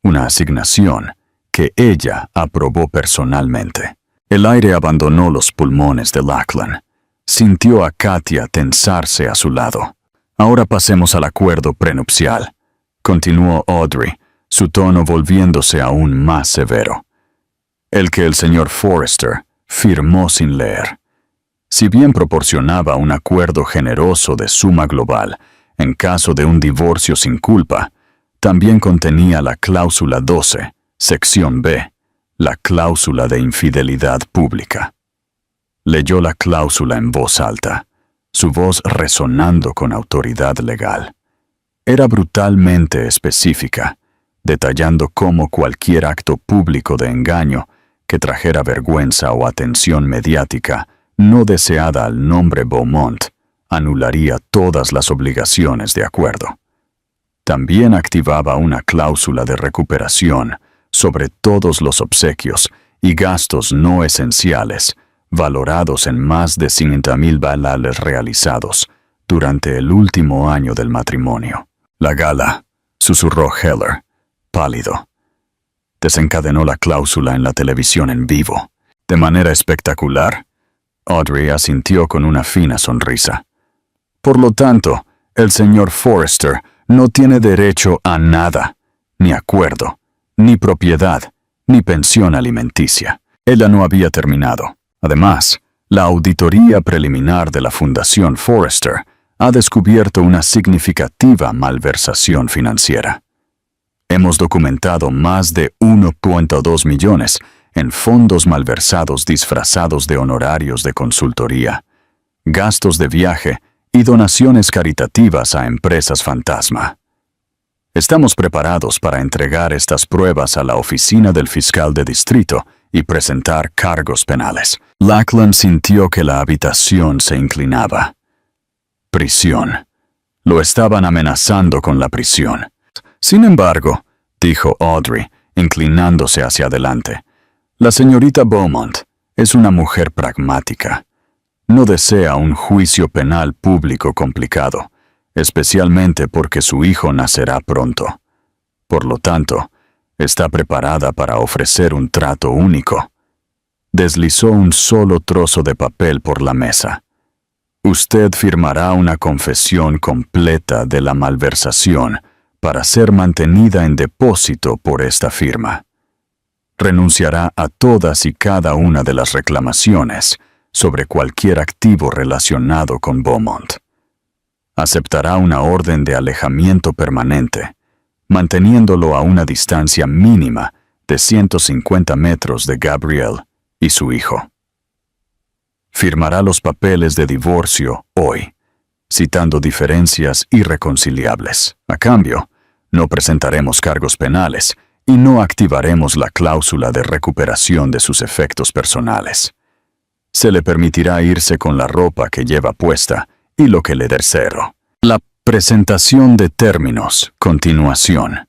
Una asignación que ella aprobó personalmente. El aire abandonó los pulmones de Lachlan. Sintió a Katia tensarse a su lado. Ahora pasemos al acuerdo prenupcial, continuó Audrey, su tono volviéndose aún más severo. El que el señor Forrester firmó sin leer. Si bien proporcionaba un acuerdo generoso de suma global en caso de un divorcio sin culpa, también contenía la cláusula 12, sección B, la cláusula de infidelidad pública. Leyó la cláusula en voz alta, su voz resonando con autoridad legal. Era brutalmente específica, detallando cómo cualquier acto público de engaño que trajera vergüenza o atención mediática no deseada al nombre Beaumont anularía todas las obligaciones de acuerdo. También activaba una cláusula de recuperación sobre todos los obsequios y gastos no esenciales, valorados en más de $50,000 realizados durante el último año del matrimonio. La gala, susurró Heller, pálido. Desencadenó la cláusula en la televisión en vivo. De manera espectacular, Audrey asintió con una fina sonrisa. Por lo tanto, el señor Forrester no tiene derecho a nada, ni acuerdo, ni propiedad, ni pensión alimenticia. Ella no había terminado. Además, la auditoría preliminar de la Fundación Forrester ha descubierto una significativa malversación financiera. Hemos documentado más de 1.2 millones en fondos malversados disfrazados de honorarios de consultoría, gastos de viaje y donaciones caritativas a empresas fantasma. Estamos preparados para entregar estas pruebas a la oficina del fiscal de distrito y presentar cargos penales. Lachlan sintió que la habitación se inclinaba. Prisión. Lo estaban amenazando con la prisión. Sin embargo, dijo Audrey, inclinándose hacia adelante, la señorita Beaumont es una mujer pragmática. No desea un juicio penal público complicado, especialmente porque su hijo nacerá pronto. Por lo tanto, está preparada para ofrecer un trato único. Deslizó un solo trozo de papel por la mesa. Usted firmará una confesión completa de la malversación para ser mantenida en depósito por esta firma. Renunciará a todas y cada una de las reclamaciones sobre cualquier activo relacionado con Beaumont. Aceptará una orden de alejamiento permanente, manteniéndolo a una distancia mínima de 150 metros de Gabrielle y su hijo. Firmará los papeles de divorcio hoy, citando diferencias irreconciliables. A cambio, no presentaremos cargos penales y no activaremos la cláusula de recuperación de sus efectos personales. Se le permitirá irse con la ropa que lleva puesta y lo que le dé cero. La presentación de términos, continuación.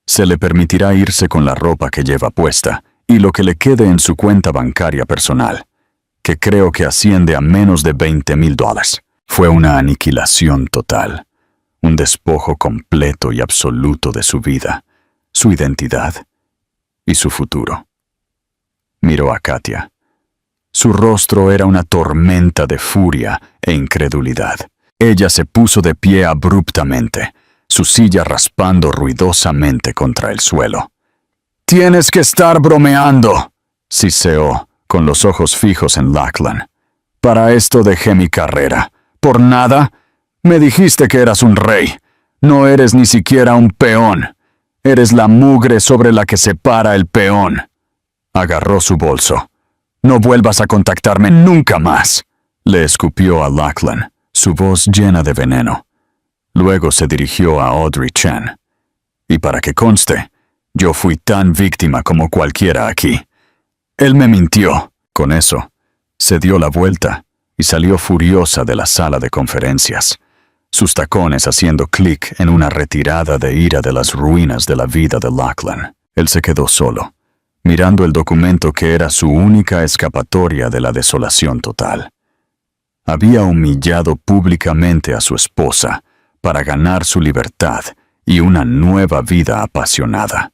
Se le permitirá irse con la ropa que lleva puesta y lo que le quede en su cuenta bancaria personal, que creo que asciende a menos de $20,000. Fue una aniquilación total, un despojo completo y absoluto de su vida, su identidad y su futuro. Miró a Katia. Su rostro era una tormenta de furia e incredulidad. Ella se puso de pie abruptamente, su silla raspando ruidosamente contra el suelo. «Tienes que estar bromeando», siseó, con los ojos fijos en Lachlan. «Para esto dejé mi carrera. ¿Por nada? Me dijiste que eras un rey. No eres ni siquiera un peón. Eres la mugre sobre la que se para el peón». Agarró su bolso. «No vuelvas a contactarme nunca más», le escupió a Lachlan, su voz llena de veneno. Luego se dirigió a Audrey Chen. «Y para que conste, yo fui tan víctima como cualquiera aquí. Él me mintió». Con eso, Se dio la vuelta y salió furiosa de la sala de conferencias, sus tacones haciendo clic en una retirada de ira de las ruinas de la vida de Lachlan. Él se quedó solo, mirando el documento que era su única escapatoria de la desolación total. Había humillado públicamente a su esposa para ganar su libertad y una nueva vida apasionada.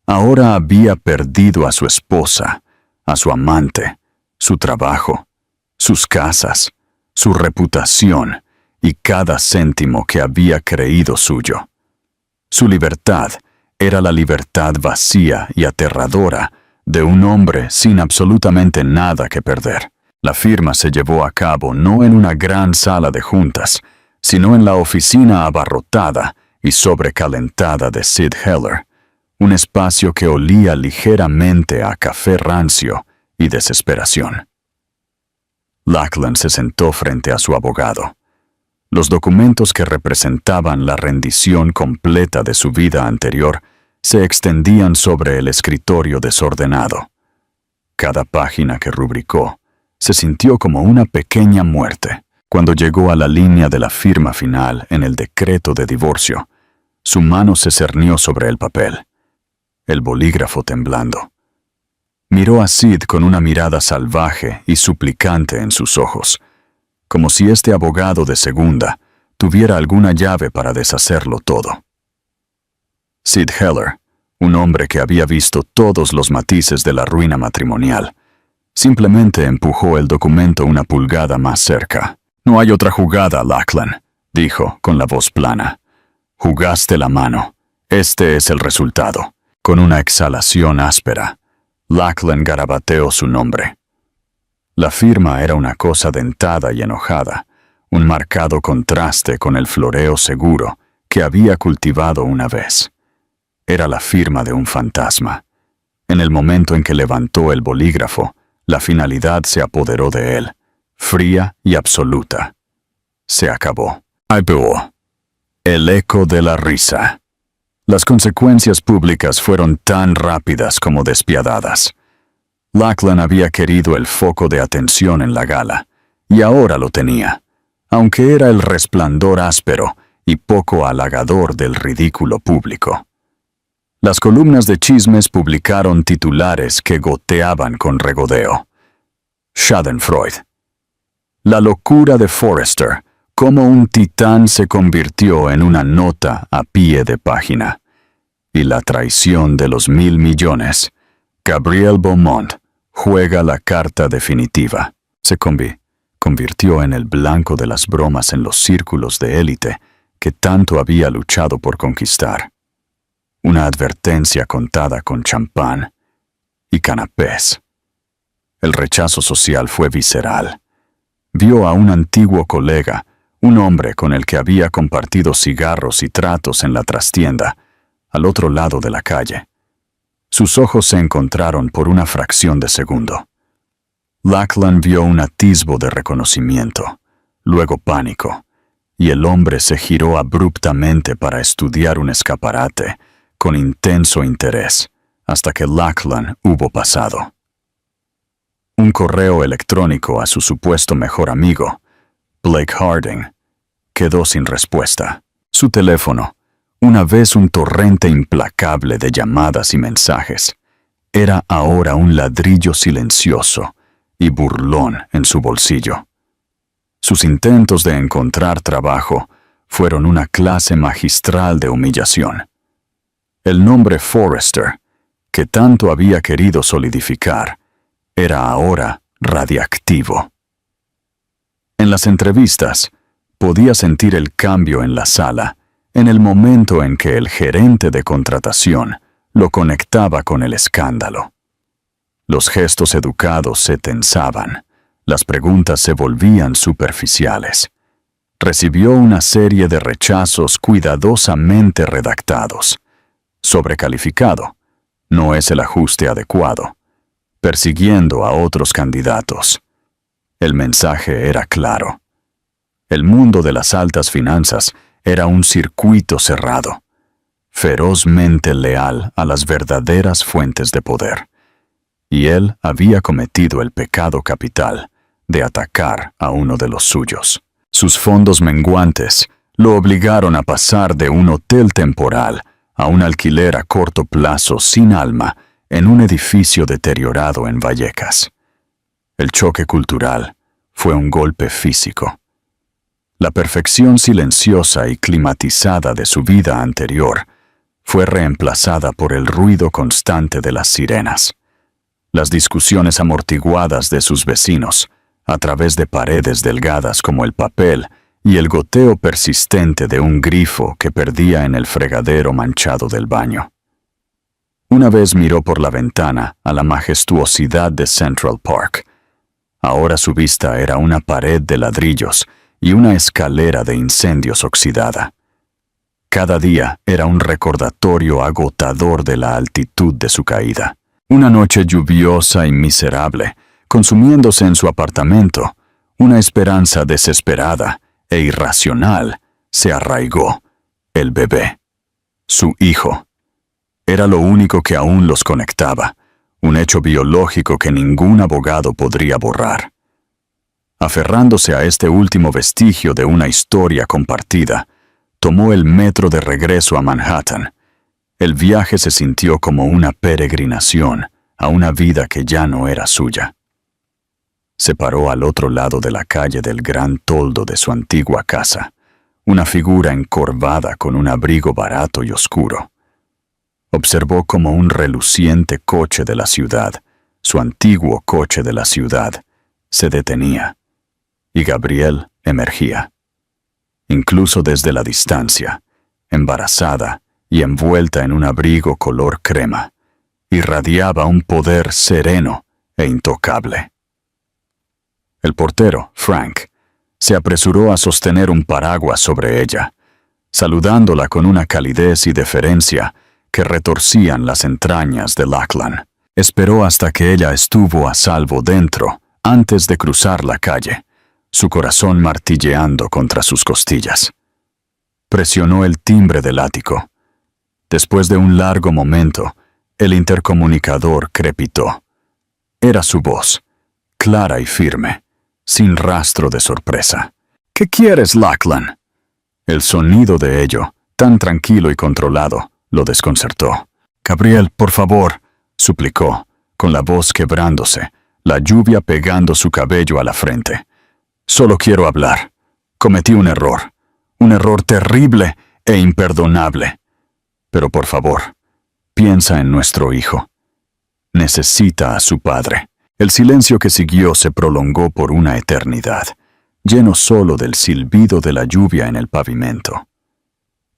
Ahora había perdido a su esposa, a su amante, su trabajo, sus casas, su reputación y cada céntimo que había creído suyo. Su libertad era la libertad vacía y aterradora de un hombre sin absolutamente nada que perder. La firma se llevó a cabo no en una gran sala de juntas, sino en la oficina abarrotada y sobrecalentada de Sid Heller, un espacio que olía ligeramente a café rancio y desesperación. Lachlan se sentó frente a su abogado. Los documentos que representaban la rendición completa de su vida anterior se extendían sobre el escritorio desordenado. Cada página que rubricó se sintió como una pequeña muerte. Cuando llegó a la línea de la firma final en el decreto de divorcio, su mano se cernió sobre el papel, el bolígrafo temblando. Miró a Sid con una mirada salvaje y suplicante en sus ojos, como si este abogado de segunda tuviera alguna llave para deshacerlo todo. Sid Heller, un hombre que había visto todos los matices de la ruina matrimonial, simplemente empujó el documento una pulgada más cerca. «No hay otra jugada, Lachlan», dijo con la voz plana. «Jugaste la mano. Este es el resultado». Con una exhalación áspera, Lachlan garabateó su nombre. La firma era una cosa dentada y enojada, un marcado contraste con el floreo seguro que había cultivado una vez. Era la firma de un fantasma. En el momento en que levantó el bolígrafo, la finalidad se apoderó de él, fría y absoluta. Se acabó. IPO. El eco de la risa. Las consecuencias públicas fueron tan rápidas como despiadadas. Lachlan había querido el foco de atención en la gala, y ahora lo tenía, aunque era el resplandor áspero y poco halagador del ridículo público. Las columnas de chismes publicaron titulares que goteaban con regodeo. Schadenfreude. La locura de Forrester, cómo un titán se convirtió en una nota a pie de página. Y la traición de los 1.000 millones. Gabrielle Beaumont juega la carta definitiva. Se convirtió en el blanco de las bromas en los círculos de élite que tanto había luchado por conquistar. Una advertencia contada con champán y canapés. El rechazo social fue visceral. Vio a un antiguo colega, un hombre con el que había compartido cigarros y tratos en la trastienda, al otro lado de la calle. Sus ojos se encontraron por una fracción de segundo. Lachlan vio un atisbo de reconocimiento, luego pánico, y el hombre se giró abruptamente para estudiar un escaparate con intenso interés, hasta que Lachlan hubo pasado. Un correo electrónico a su supuesto mejor amigo, Blake Harding, quedó sin respuesta. Su teléfono, una vez un torrente implacable de llamadas y mensajes, era ahora un ladrillo silencioso y burlón en su bolsillo. Sus intentos de encontrar trabajo fueron una clase magistral de humillación. El nombre Forrester, que tanto había querido solidificar, era ahora radiactivo. En las entrevistas, podía sentir el cambio en la sala en el momento en que el gerente de contratación lo conectaba con el escándalo. Los gestos educados se tensaban, las preguntas se volvían superficiales. Recibió una serie de rechazos cuidadosamente redactados. Sobrecalificado, no es el ajuste adecuado. Persiguiendo a otros candidatos. El mensaje era claro. El mundo de las altas finanzas era un circuito cerrado, ferozmente leal a las verdaderas fuentes de poder. y él había cometido el pecado capital de atacar a uno de los suyos. Sus fondos menguantes lo obligaron a pasar de un hotel temporal a un alquiler a corto plazo sin alma en un edificio deteriorado en Vallecas. El choque cultural fue un golpe físico. La perfección silenciosa y climatizada de su vida anterior fue reemplazada por el ruido constante de las sirenas, las discusiones amortiguadas de sus vecinos, a través de paredes delgadas como el papel y el goteo persistente de un grifo que perdía en el fregadero manchado del baño. Una vez miró por la ventana a la majestuosidad de Central Park. Ahora su vista era una pared de ladrillos y una escalera de incendios oxidada. Cada día era un recordatorio agotador de la altitud de su caída. Una noche lluviosa y miserable, consumiéndose en su apartamento, una esperanza desesperada e irracional se arraigó. El bebé, su hijo, era lo único que aún los conectaba, un hecho biológico que ningún abogado podría borrar. Aferrándose a este último vestigio de una historia compartida, tomó el metro de regreso a Manhattan. El viaje se sintió como una peregrinación a una vida que ya no era suya. Se paró al otro lado de la calle del gran toldo de su antigua casa, una figura encorvada con un abrigo barato y oscuro. Observó como un reluciente coche de la ciudad, su antiguo coche de la ciudad, se detenía, y Gabrielle emergía. Incluso desde la distancia, embarazada y envuelta en un abrigo color crema, irradiaba un poder sereno e intocable. El portero, Frank, se apresuró a sostener un paraguas sobre ella, saludándola con una calidez y deferencia que retorcían las entrañas de Lachlan. Esperó hasta que ella estuvo a salvo dentro, antes de cruzar la calle, su corazón martilleando contra sus costillas. Presionó el timbre del ático. Después de un largo momento, el intercomunicador crepitó. Era su voz, clara y firme, sin rastro de sorpresa. «¿Qué quieres, Lachlan?» El sonido de ello, tan tranquilo y controlado, lo desconcertó. «Gabrielle, por favor», suplicó, con la voz quebrándose, la lluvia pegando su cabello a la frente. «Solo quiero hablar. Cometí un error terrible e imperdonable. Pero por favor, piensa en nuestro hijo. Necesita a su padre». El silencio que siguió se prolongó por una eternidad, lleno solo del silbido de la lluvia en el pavimento.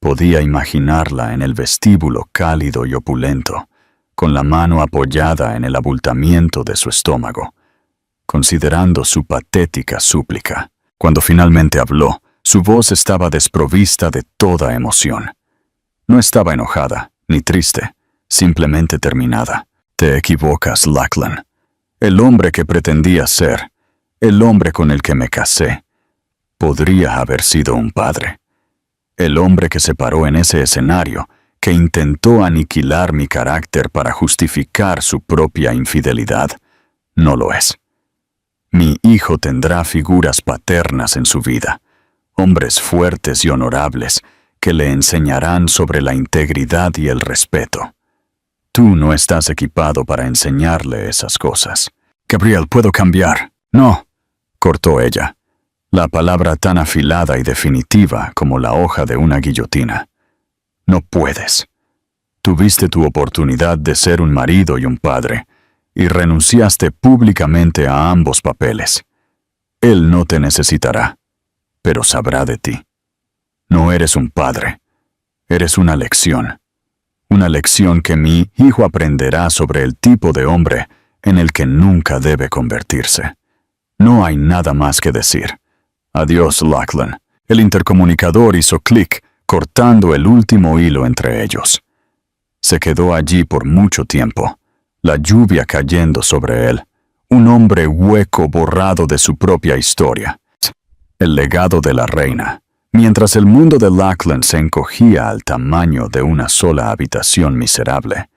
Podía imaginarla en el vestíbulo cálido y opulento, con la mano apoyada en el abultamiento de su estómago, considerando su patética súplica. Cuando finalmente habló, su voz estaba desprovista de toda emoción. No estaba enojada, ni triste, simplemente terminada. «Te equivocas, Lachlan. El hombre que pretendía ser, el hombre con el que me casé, podría haber sido un padre. El hombre que se paró en ese escenario, que intentó aniquilar mi carácter para justificar su propia infidelidad, no lo es. Mi hijo tendrá figuras paternas en su vida, hombres fuertes y honorables que le enseñarán sobre la integridad y el respeto. Tú no estás equipado para enseñarle esas cosas». «Gabrielle, ¿puedo cambiar?» «No», cortó ella, la palabra tan afilada y definitiva como la hoja de una guillotina. «No puedes. Tuviste tu oportunidad de ser un marido y un padre, y renunciaste públicamente a ambos papeles. Él no te necesitará, pero sabrá de ti. No eres un padre, eres una lección que mi hijo aprenderá sobre el tipo de hombre en el que nunca debe convertirse. No hay nada más que decir. Adiós, Lachlan». El intercomunicador hizo clic, cortando el último hilo entre ellos. Se quedó allí por mucho tiempo, la lluvia cayendo sobre él, un hombre hueco borrado de su propia historia. El legado de la reina. Mientras el mundo de Lachlan se encogía al tamaño de una sola habitación miserable,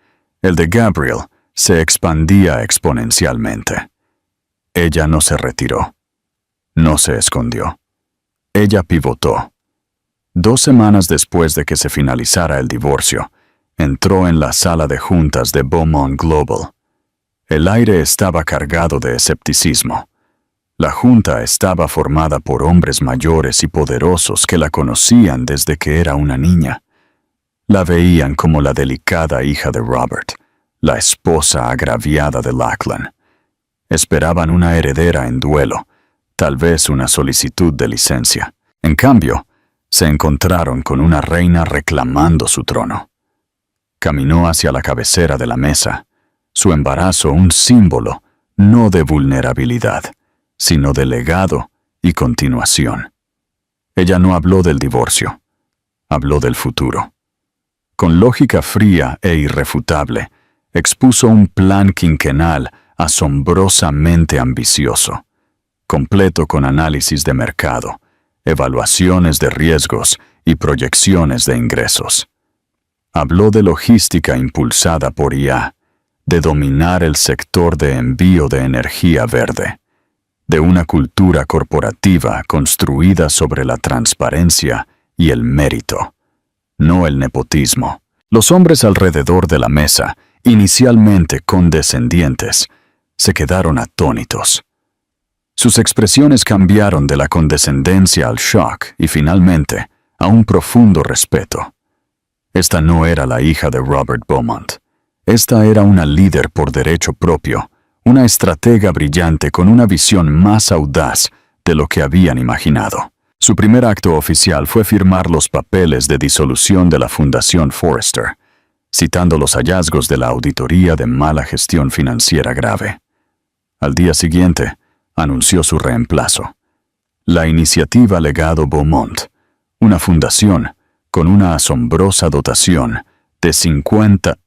el de Gabrielle se expandía exponencialmente. Ella no se retiró. No se escondió. Ella pivotó. 2 semanas después de que se finalizara el divorcio, entró en la sala de juntas de Beaumont Global. El aire estaba cargado de escepticismo. La junta estaba formada por hombres mayores y poderosos que la conocían desde que era una niña. La veían como la delicada hija de Robert, la esposa agraviada de Lachlan. Esperaban una heredera en duelo, tal vez una solicitud de licencia. En cambio, se encontraron con una reina reclamando su trono. Caminó hacia la cabecera de la mesa, su embarazo un símbolo no de vulnerabilidad, sino de legado y continuación. Ella no habló del divorcio, habló del futuro. Con lógica fría e irrefutable, expuso un plan quinquenal asombrosamente ambicioso, completo con análisis de mercado, evaluaciones de riesgos y proyecciones de ingresos. Habló de logística impulsada por IA, de dominar el sector de envío de energía verde, de una cultura corporativa construida sobre la transparencia y el mérito, no el nepotismo. Los hombres alrededor de la mesa, inicialmente condescendientes, se quedaron atónitos. Sus expresiones cambiaron de la condescendencia al shock y finalmente a un profundo respeto. Esta no era la hija de Robert Beaumont. Esta era una líder por derecho propio, una estratega brillante con una visión más audaz de lo que habían imaginado. Su primer acto oficial fue firmar los papeles de disolución de la Fundación Forrester, citando los hallazgos de la auditoría de mala gestión financiera grave. Al día siguiente, anunció su reemplazo. La Iniciativa Legado Beaumont, una fundación con una asombrosa dotación de 50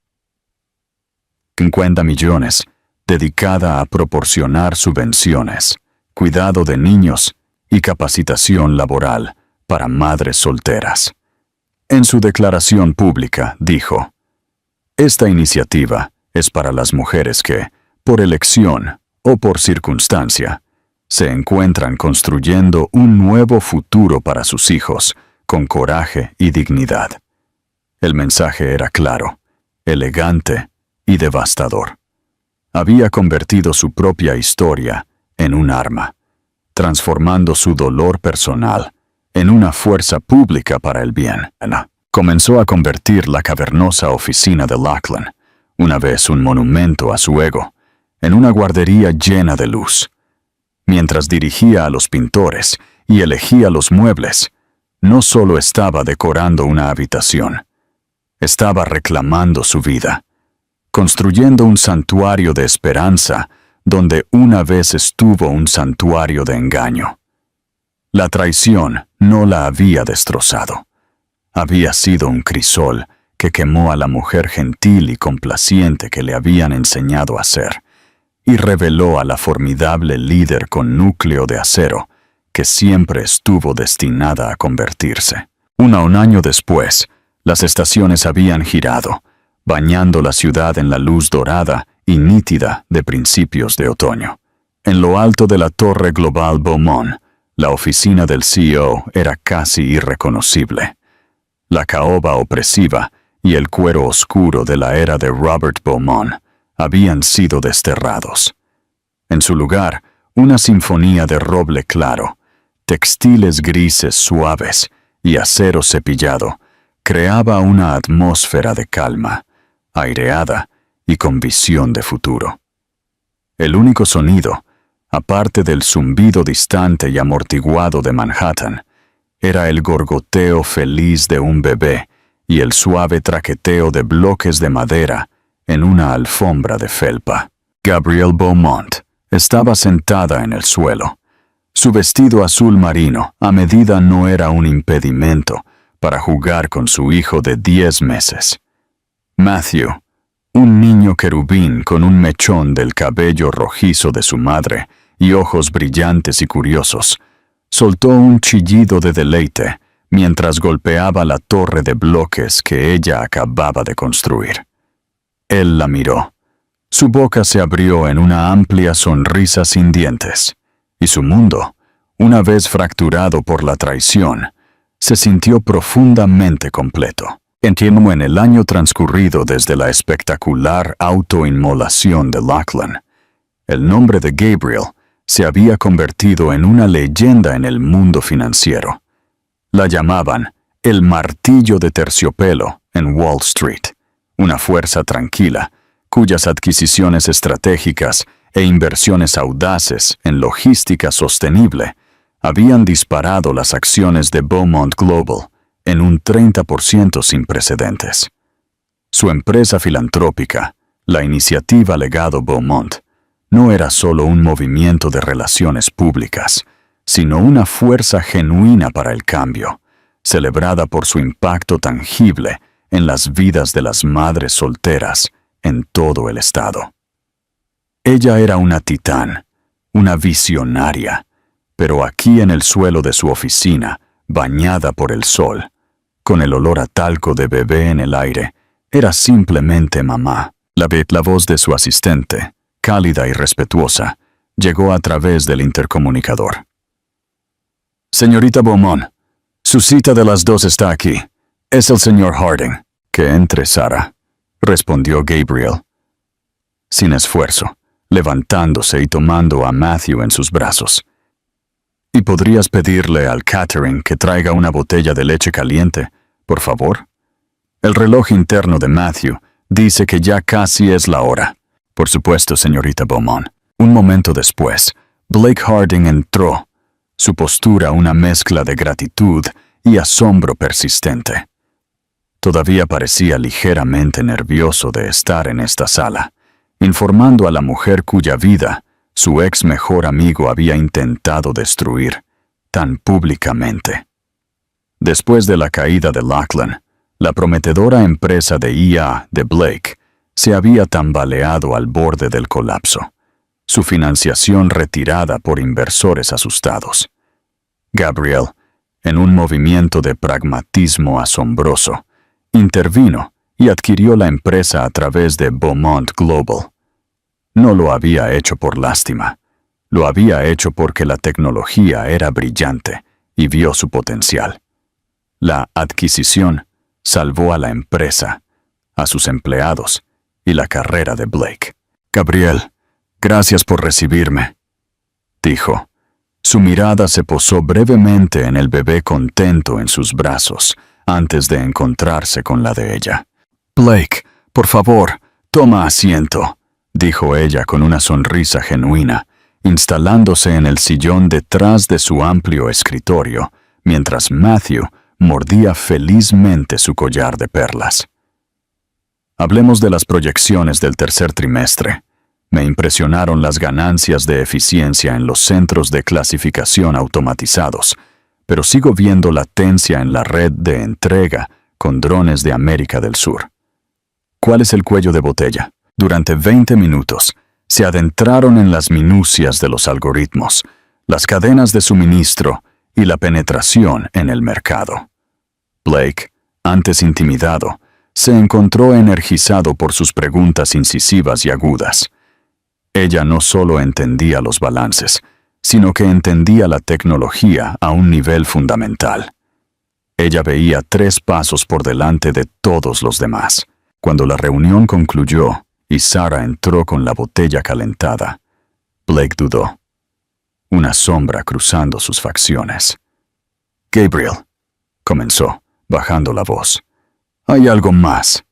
millones, dedicada a proporcionar subvenciones, cuidado de niños y capacitación laboral para madres solteras. En su declaración pública dijo: "Esta iniciativa es para las mujeres que, por elección o por circunstancia, se encuentran construyendo un nuevo futuro para sus hijos, con coraje y dignidad". El mensaje era claro, elegante y devastador. Había convertido su propia historia en un arma, transformando su dolor personal en una fuerza pública para el bien. Comenzó a convertir la cavernosa oficina de Lachlan, una vez un monumento a su ego, en una guardería llena de luz. Mientras dirigía a los pintores y elegía los muebles, no solo estaba decorando una habitación, estaba reclamando su vida, construyendo un santuario de esperanza donde una vez estuvo un santuario de engaño. La traición no la había destrozado. Había sido un crisol que quemó a la mujer gentil y complaciente que le habían enseñado a ser, y reveló a la formidable líder con núcleo de acero que siempre estuvo destinada a convertirse. Un año después, las estaciones habían girado, bañando la ciudad en la luz dorada y nítida de principios de otoño. En lo alto de la Torre Global Beaumont, la oficina del CEO era casi irreconocible. La caoba opresiva y el cuero oscuro de la era de Robert Beaumont habían sido desterrados. En su lugar, una sinfonía de roble claro, textiles grises suaves y acero cepillado creaba una atmósfera de calma, aireada y con visión de futuro. El único sonido, aparte del zumbido distante y amortiguado de Manhattan, era el gorgoteo feliz de un bebé y el suave traqueteo de bloques de madera en una alfombra de felpa. Gabrielle Beaumont estaba sentada en el suelo. Su vestido azul marino a medida no era un impedimento para jugar con su hijo de 10 meses. Matthew, un niño querubín con un mechón del cabello rojizo de su madre y ojos brillantes y curiosos, soltó un chillido de deleite mientras golpeaba la torre de bloques que ella acababa de construir. Él la miró, Su boca se abrió en una amplia sonrisa sin dientes, y su mundo, una vez fracturado por la traición, se sintió profundamente completo. Entiendo en el año transcurrido desde la espectacular autoinmolación de Lachlan, el nombre de Gabriel se había convertido en una leyenda en el mundo financiero. La llamaban el martillo de terciopelo en Wall Street, una fuerza tranquila, cuyas adquisiciones estratégicas e inversiones audaces en logística sostenible habían disparado las acciones de Beaumont Global en un 30% sin precedentes. Su empresa filantrópica, la Iniciativa Legado Beaumont, no era solo un movimiento de relaciones públicas, sino una fuerza genuina para el cambio, celebrada por su impacto tangible en las vidas de las madres solteras en todo el estado. Ella era una titán, una visionaria, pero aquí en el suelo de su oficina, bañada por el sol, con el olor a talco de bebé en el aire, era simplemente mamá. La voz de su asistente, cálida y respetuosa, llegó a través del intercomunicador. «Señorita Beaumont, su cita de las 2 está aquí. Es el señor Harding». «Que entre, Sara», respondió Gabriel, sin esfuerzo, levantándose y tomando a Matthew en sus brazos. «¿Y podrías pedirle al catering que traiga una botella de leche caliente, por favor? El reloj interno de Matthew dice que ya casi es la hora». «Por supuesto, señorita Beaumont». Un momento después, Blake Harding entró, su postura una mezcla de gratitud y asombro persistente. Todavía parecía ligeramente nervioso de estar en esta sala, informando a la mujer cuya vida su ex mejor amigo había intentado destruir tan públicamente. Después de la caída de Lachlan, la prometedora empresa de IA de Blake se había tambaleado al borde del colapso, su financiación retirada por inversores asustados. Gabriel, en un movimiento de pragmatismo asombroso, intervino y adquirió la empresa a través de Beaumont Global. No lo había hecho por lástima, lo había hecho porque la tecnología era brillante y vio su potencial. La adquisición salvó a la empresa, a sus empleados y la carrera de Blake. «Gabriel, gracias por recibirme», dijo. Su mirada se posó brevemente en el bebé contento en sus brazos, antes de encontrarse con la de ella. «Blake, por favor, toma asiento», dijo ella con una sonrisa genuina, instalándose en el sillón detrás de su amplio escritorio, mientras Matthew mordía felizmente su collar de perlas. «Hablemos de las proyecciones del tercer trimestre. Me impresionaron las ganancias de eficiencia en los centros de clasificación automatizados, pero sigo viendo latencia en la red de entrega con drones de América del Sur. ¿Cuál es el cuello de botella?» Durante 20 minutos se adentraron en las minucias de los algoritmos, las cadenas de suministro y la penetración en el mercado. Blake, antes intimidado, se encontró energizado por sus preguntas incisivas y agudas. Ella no solo entendía los balances, sino que entendía la tecnología a un nivel fundamental. Ella veía 3 pasos por delante de todos los demás. Cuando la reunión concluyó y Sara entró con la botella calentada, Blake dudó, una sombra cruzando sus facciones. «Gabriel», comenzó, bajando la voz, «hay algo más».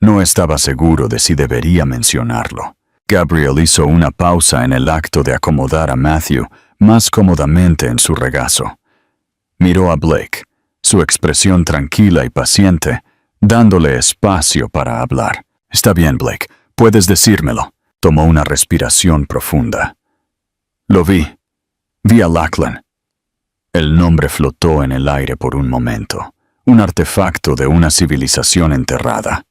No estaba seguro de si debería mencionarlo. Gabriel hizo una pausa en el acto de acomodar a Matthew más cómodamente en su regazo. Miró a Blake, su expresión tranquila y paciente, dándole espacio para hablar. «Está bien, Blake, puedes decírmelo». Tomó una respiración profunda. «Lo vi. Vi a Lachlan». El nombre flotó en el aire por un momento, un artefacto de una civilización enterrada.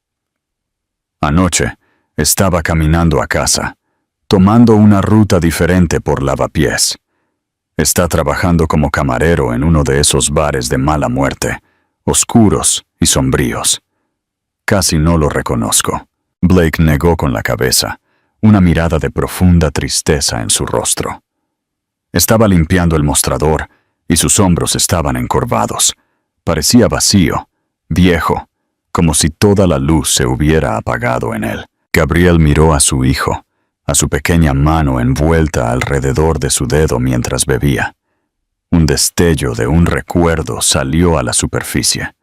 «Anoche estaba caminando a casa, tomando una ruta diferente por Lavapiés. Está trabajando como camarero en uno de esos bares de mala muerte, oscuros y sombríos. Casi no lo reconozco». Blake negó con la cabeza, una mirada de profunda tristeza en su rostro. Estaba limpiando el mostrador y sus hombros estaban encorvados. Parecía vacío, viejo, como si toda la luz se hubiera apagado en él. Gabriel miró a su hijo, a su pequeña mano envuelta alrededor de su dedo mientras bebía. Un destello de un recuerdo salió a la superficie.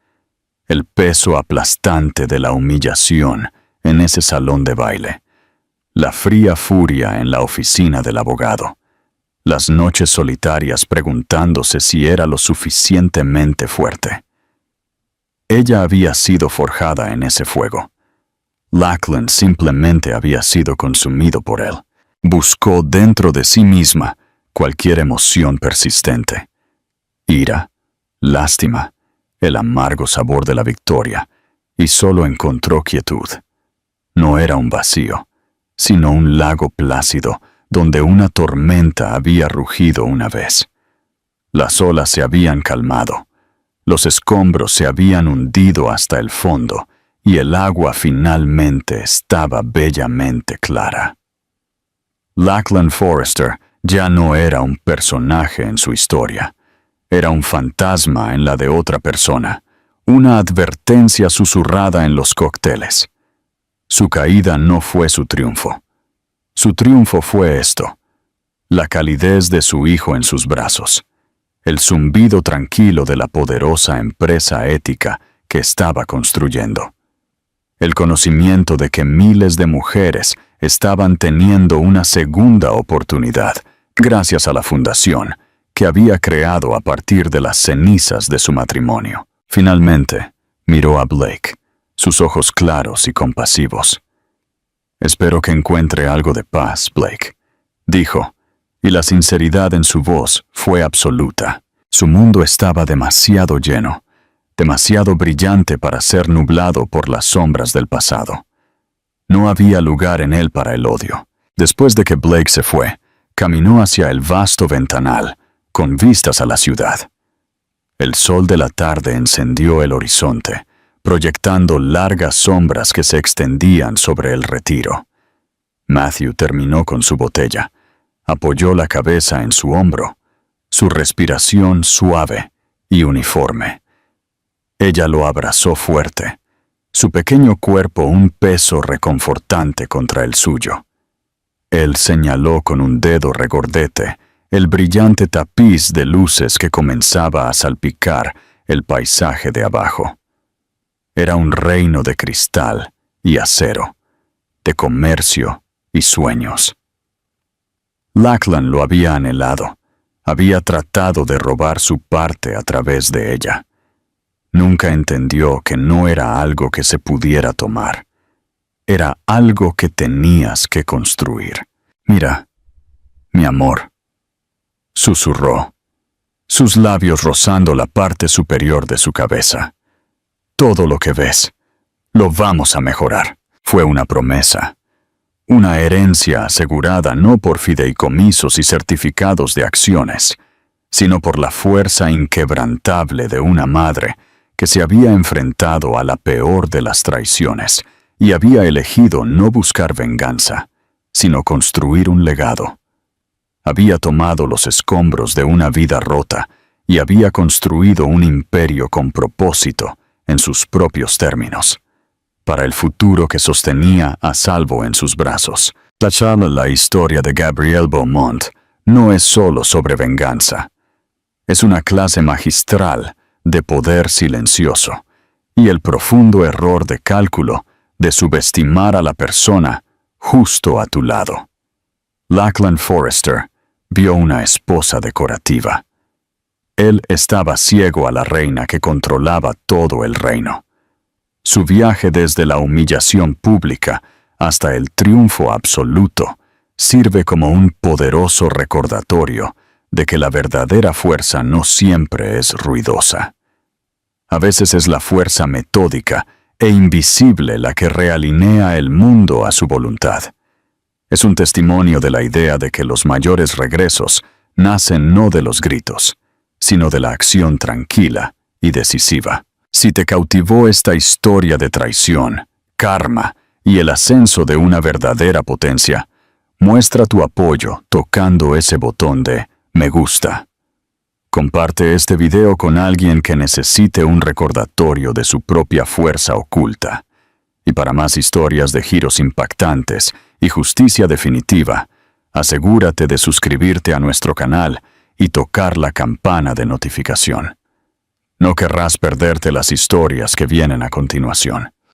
El peso aplastante de la humillación en ese salón de baile. La fría furia en la oficina del abogado. Las noches solitarias preguntándose si era lo suficientemente fuerte. Ella había sido forjada en ese fuego. Lackland simplemente había sido consumido por él. Buscó dentro de sí misma cualquier emoción persistente. Ira, lástima, el amargo sabor de la victoria, y solo encontró quietud. No era un vacío, sino un lago plácido donde una tormenta había rugido una vez. Las olas se habían calmado, los escombros se habían hundido hasta el fondo, y el agua finalmente estaba bellamente clara. Lackland Forrester ya no era un personaje en su historia. Era un fantasma en la de otra persona, una advertencia susurrada en los cócteles. Su caída no fue su triunfo. Su triunfo fue esto: la calidez de su hijo en sus brazos, el zumbido tranquilo de la poderosa empresa ética que estaba construyendo, el conocimiento de que miles de mujeres estaban teniendo una segunda oportunidad gracias a la fundación que había creado a partir de las cenizas de su matrimonio. Finalmente, miró a Blake, sus ojos claros y compasivos. «Espero que encuentre algo de paz, Blake», dijo, y la sinceridad en su voz fue absoluta. Su mundo estaba demasiado lleno, demasiado brillante para ser nublado por las sombras del pasado. No había lugar en él para el odio. Después de que Blake se fue, caminó hacia el vasto ventanal, con vistas a la ciudad. El sol de la tarde encendió el horizonte, proyectando largas sombras que se extendían sobre el retiro. Matthew terminó con su botella, apoyó la cabeza en su hombro, su respiración suave y uniforme. Ella lo abrazó fuerte, su pequeño cuerpo un peso reconfortante contra el suyo. Él señaló con un dedo regordete el brillante tapiz de luces que comenzaba a salpicar el paisaje de abajo. Era un reino de cristal y acero, de comercio y sueños. Lackland lo había anhelado, había tratado de robar su parte a través de ella. Nunca entendió que no era algo que se pudiera tomar. Era algo que tenías que construir. «Mira, mi amor», susurró, sus labios rozando la parte superior de su cabeza. «Todo lo que ves, lo vamos a mejorar». Fue una promesa, una herencia asegurada no por fideicomisos y certificados de acciones, sino por la fuerza inquebrantable de una madre que se había enfrentado a la peor de las traiciones y había elegido no buscar venganza, sino construir un legado. Había tomado los escombros de una vida rota y había construido un imperio con propósito en sus propios términos, para el futuro que sostenía a salvo en sus brazos. La historia de Gabriel Beaumont no es solo sobre venganza. Es una clase magistral de poder silencioso y el profundo error de cálculo de subestimar a la persona justo a tu lado. Lackland Forrester vio una esposa decorativa. Él estaba ciego a la reina que controlaba todo el reino. Su viaje desde la humillación pública hasta el triunfo absoluto sirve como un poderoso recordatorio de que la verdadera fuerza no siempre es ruidosa. A veces es la fuerza metódica e invisible la que realinea el mundo a su voluntad. Es un testimonio de la idea de que los mayores regresos nacen no de los gritos, sino de la acción tranquila y decisiva. Si te cautivó esta historia de traición, karma y el ascenso de una verdadera potencia, muestra tu apoyo tocando ese botón de me gusta. Comparte este video con alguien que necesite un recordatorio de su propia fuerza oculta. Y para más historias de giros impactantes y justicia definitiva, asegúrate de suscribirte a nuestro canal y tocar la campana de notificación. No querrás perderte las historias que vienen a continuación.